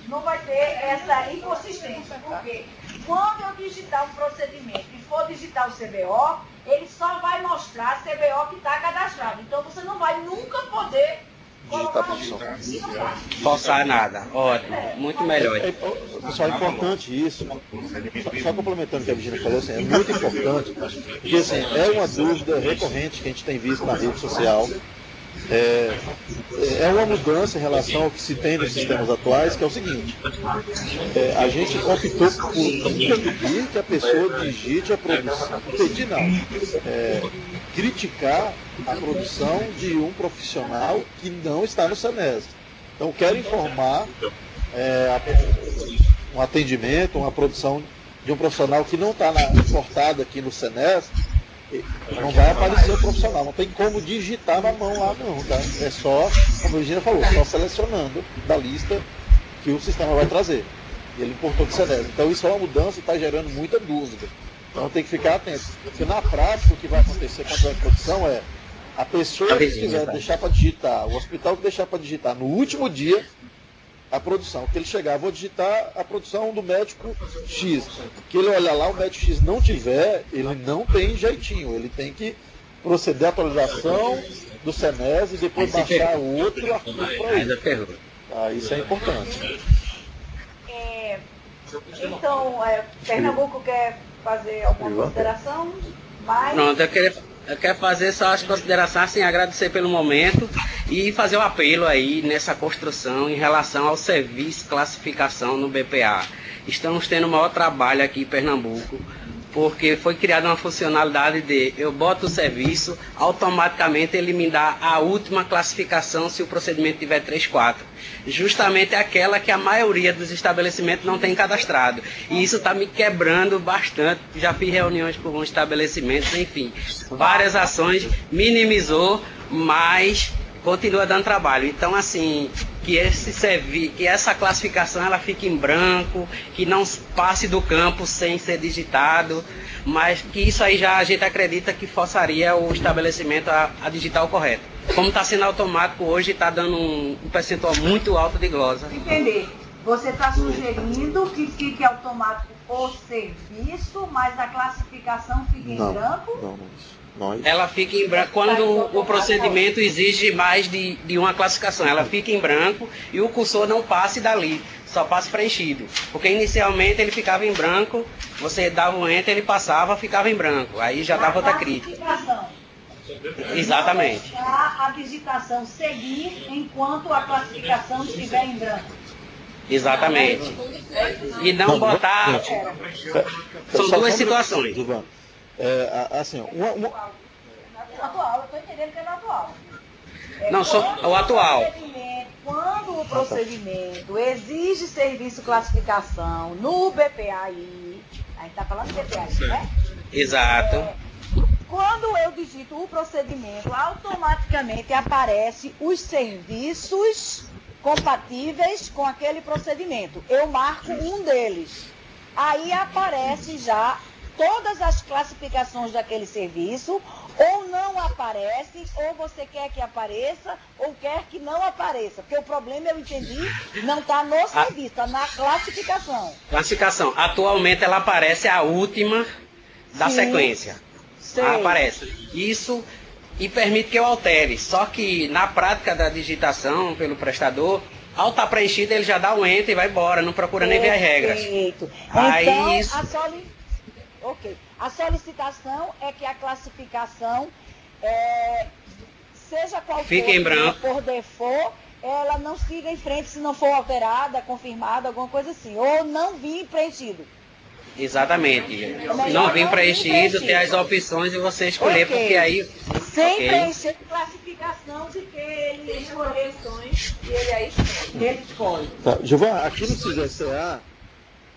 não vai ter essa inconsistência. Porque quando eu digitar um procedimento e for digitar o CBO, ele só vai mostrar a CBO que está cadastrado. Então você não vai nunca poder forçar nada. Ótimo. Muito melhor. Pessoal, é importante isso. Só complementando o que a Virginia falou, assim, é muito importante, porque assim, é uma dúvida recorrente que a gente tem visto na rede social. É uma mudança em relação ao que se tem nos sistemas atuais, que é o seguinte: a gente optou por impedir que a pessoa digite a produção. Impedir não. Criticar a produção de um profissional que não está no SENES. Então, quero informar um atendimento, uma produção de um profissional que não está importado aqui no SENES. Não vai aparecer o profissional, não tem como digitar na mão lá não, tá? É só, como a Virginia falou, só selecionando da lista que o sistema vai trazer. E ele importou do SENES. Então isso é uma mudança e está gerando muita dúvida. Então tem que ficar atento. Porque na prática o que vai acontecer quando tiver produção é a pessoa que quiser deixar para digitar, o hospital que deixar para digitar no último dia a produção, que ele chegar, vou digitar a produção do médico X, que ele olhar lá, o médico X não tiver, ele não tem jeitinho, ele tem que proceder à atualização do SENES e depois baixar o outro arquivo para ele. Isso é importante. Então, Pernambuco quer fazer alguma consideração? Pronto, eu quero fazer só as considerações, assim, agradecer pelo momento e fazer um apelo aí nessa construção em relação ao serviço classificação no BPA. Estamos tendo o maior trabalho aqui em Pernambuco, porque foi criada uma funcionalidade de eu boto o serviço, automaticamente ele me dá a última classificação se o procedimento tiver 3-4. Justamente aquela que a maioria dos estabelecimentos não tem cadastrado. E isso está me quebrando bastante. Já fiz reuniões com alguns estabelecimentos, enfim. Várias ações, minimizou, mas continua dando trabalho. Então, assim, que essa classificação ela fique em branco, que não passe do campo sem ser digitado, mas que isso aí já a gente acredita que forçaria o estabelecimento a digitar o correto. Como está sendo automático hoje, está dando um percentual muito alto de glosa. Entender. Você está sugerindo que fique automático o serviço, mas a classificação fique em branco? Não. Ela fica em branco quando o procedimento exige mais de uma classificação. Ela fica em branco e o cursor não passe dali, só passe preenchido. Porque inicialmente ele ficava em branco, você dava um enter, ele passava, ficava em branco. Aí já dava outra crítica. Exatamente. A digitação seguir enquanto a classificação estiver em branco. Exatamente. E não botar... São duas situações. Assim, atual, eu estou entendendo que é no atual. Não, só o atual. Quando o procedimento exige serviço classificação no BPAI, a gente está falando do BPAI, né? Exato. Quando eu digito o procedimento, automaticamente aparece os serviços compatíveis com aquele procedimento. Eu marco um deles. Aí aparece já todas as classificações daquele serviço, ou não aparece, ou você quer que apareça, ou quer que não apareça. Porque o problema, eu entendi, não está no serviço, está na classificação. Classificação. Atualmente ela aparece a última da sequência. Aparece. Isso e permite que eu altere. Só que na prática da digitação pelo prestador, ao estar preenchido, ele já dá um enter e vai embora, não procura nem ver as regras. Aí, então, isso... a solicitação é que a classificação, seja qual Fique for, em branco. por default, ela não siga em frente se não for alterada, confirmada, alguma coisa assim. Ou não vir preenchido. Exatamente. Não vir preenchido, ter as opções e você escolher, porque aí... Sem preencher classificação de que ele escolheu opções e ele aí escolhe. Tá, Gilvan, aqui no CISRCA,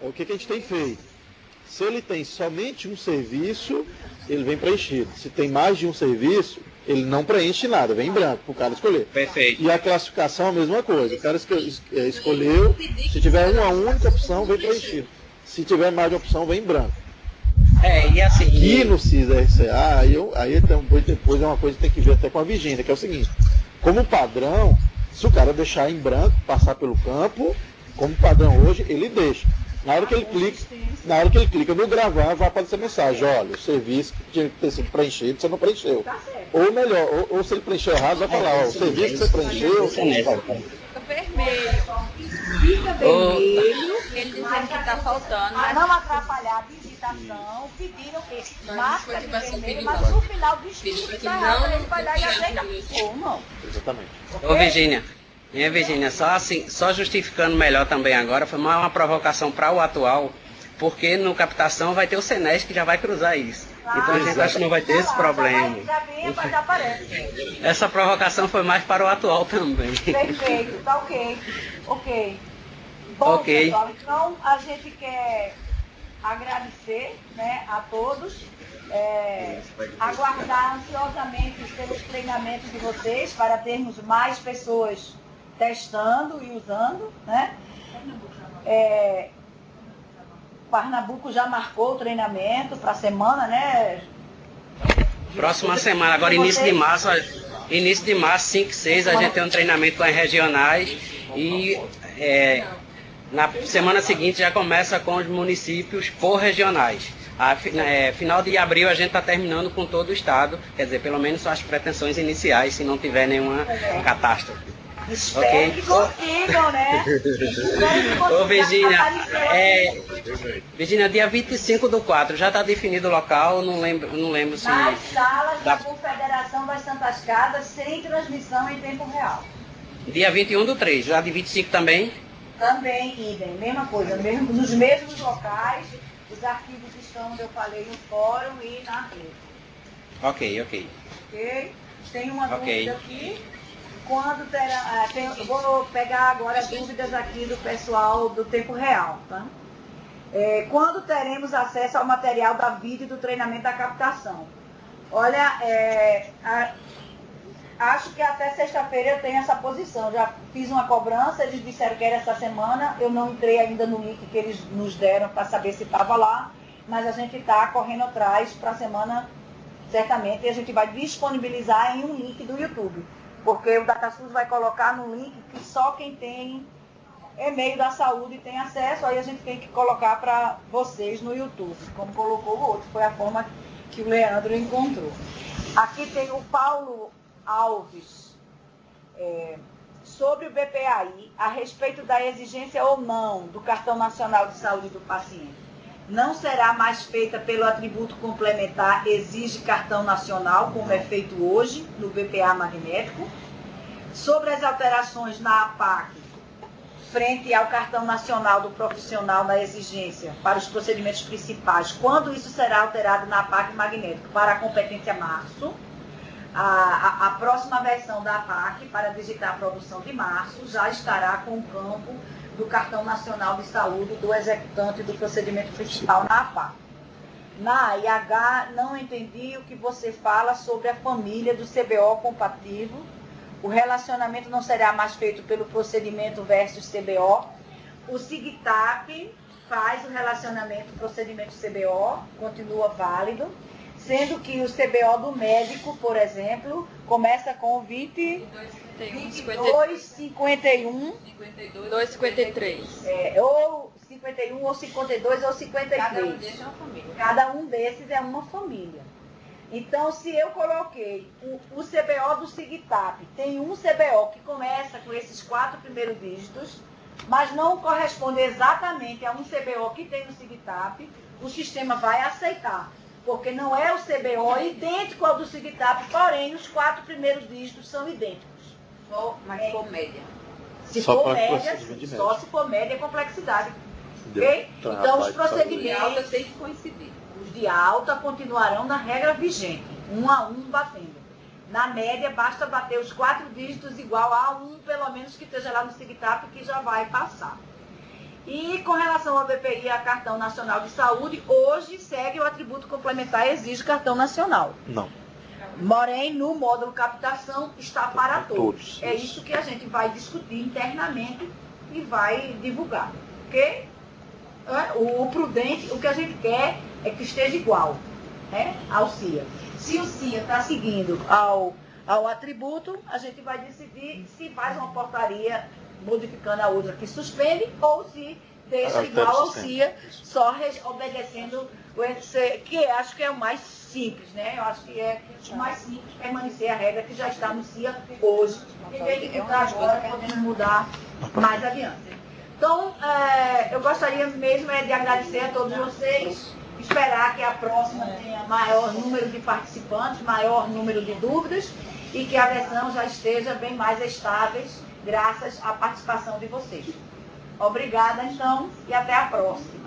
o que a gente tem feito? Se ele tem somente um serviço, ele vem preenchido. Se tem mais de um serviço, ele não preenche nada, vem em branco para o cara escolher. Perfeito. E a classificação é a mesma coisa. O cara escolheu, se tiver uma única opção, vem preenchido. Se tiver mais de opção, vem em branco. E assim... E no CISRCA, aí depois é uma coisa que tem que ver até com a Virgínia, que é o seguinte. Como padrão, se o cara deixar em branco, passar pelo campo, como padrão hoje, ele deixa. Na hora que ele clica no gravar, vai aparecer a mensagem, olha, o serviço que tinha que ter sido preenchido, você não preencheu. Ou melhor, ou se ele preencheu errado, vai falar, ó, o serviço que você preencheu, vermelho. Fica vermelho. Ele dizendo que está faltando. Para não atrapalhar a digitação, pediram que marca de vermelho, mas no final do estudo está errado, ele vai dar e ajeita. Ou não. Exatamente. Ô Virgínia, só justificando melhor também agora, foi mais uma provocação para o atual, porque no captação vai ter o Senesc que já vai cruzar isso. Então a gente acha que não vai ter esse problema. Essa provocação foi mais para o atual também. Perfeito, tá ok. Bom, pessoal, então a gente quer agradecer, né, a todos, aguardar ansiosamente pelos treinamentos de vocês para termos mais pessoas testando e usando, né? Pernambuco já marcou o treinamento para a semana, né? Próxima semana, agora início de março, 5 e 6, a gente tem um treinamento com as regionais e na semana seguinte já começa com os municípios por regionais. Final de abril a gente está terminando com todo o estado, quer dizer, pelo menos são as pretensões iniciais, se não tiver nenhuma catástrofe. Espero que consigam, né? Ô Virgínia, dia 25/4, já está definido o local, não lembro se... Nas salas da Confederação das Santas Casas, sem transmissão em tempo real. Dia 21/3, já de 25 também? Também, idem, mesma coisa, nos mesmos locais, os arquivos estão onde eu falei no fórum e na rede. Ok. Tem uma dúvida aqui. Quando terá, vou pegar agora as dúvidas aqui do pessoal do tempo real, tá? Quando teremos acesso ao material da vídeo do treinamento da captação? Olha, acho que até sexta-feira eu tenho essa posição. Já fiz uma cobrança, eles disseram que era essa semana, eu não entrei ainda no link que eles nos deram para saber se estava lá, mas a gente está correndo atrás para a semana, certamente, e a gente vai disponibilizar em um link do YouTube. Porque o DataSUS vai colocar no link que só quem tem e-mail da saúde tem acesso, aí a gente tem que colocar para vocês no YouTube, como colocou o outro, foi a forma que o Leandro encontrou. Aqui tem o Paulo Alves, sobre o BPAI, a respeito da exigência ou não do Cartão Nacional de Saúde do paciente. Não será mais feita pelo atributo complementar exige cartão nacional, como é feito hoje no BPA magnético. Sobre as alterações na APAC, frente ao cartão nacional do profissional na exigência para os procedimentos principais, quando isso será alterado na APAC magnético para a competência março, a próxima versão da APAC para digitar a produção de março já estará com o campo do Cartão Nacional de Saúde do executante do procedimento principal na APAC. Na IH, não entendi o que você fala sobre a família do CBO compatível. O relacionamento não será mais feito pelo procedimento versus CBO. O SIGTAP faz o relacionamento procedimento CBO, continua válido, sendo que o CBO do médico, por exemplo, começa com 22, 51, 253. Ou 51, ou 52, ou 53. Cada um desses é uma família. Cada um desses é uma família. Então, se eu coloquei o CBO do SIGTAP, tem um CBO que começa com esses 4 primeiros dígitos, mas não corresponde exatamente a um CBO que tem no SIGTAP, o sistema vai aceitar, porque não é o CBO idêntico ao do SIGTAP, porém os 4 primeiros dígitos são idênticos. Mas se for média. Se for média, só se for média, complexidade. Ok? Então, os procedimentos têm que coincidir. Os de alta continuarão na regra vigente, 1 a 1 batendo. Na média, basta bater os 4 dígitos igual a 1, pelo menos que esteja lá no SIGTAP, que já vai passar. E com relação ao BPI e a Cartão Nacional de Saúde, hoje segue o atributo complementar exige cartão nacional. Não. Porém, no módulo captação, está para todos. É isso que a gente vai discutir internamente e vai divulgar. Ok? O prudente, o que a gente quer é que esteja igual, né, ao CIA. Se o CIA está seguindo ao atributo, a gente vai decidir se faz uma portaria modificando a outra que suspende ou se deixa igual ao CIA, só obedecendo o EC, que acho que é o mais simples, né? Eu acho que é o mais simples permanecer a regra que já está no CIA hoje. Em vez de mudar agora, podemos mudar mais adiante. Então, eu gostaria mesmo de agradecer a todos vocês, esperar que a próxima tenha maior número de participantes, maior número de dúvidas e que a versão já esteja bem mais estável, graças à participação de vocês. Obrigada, então, e até a próxima.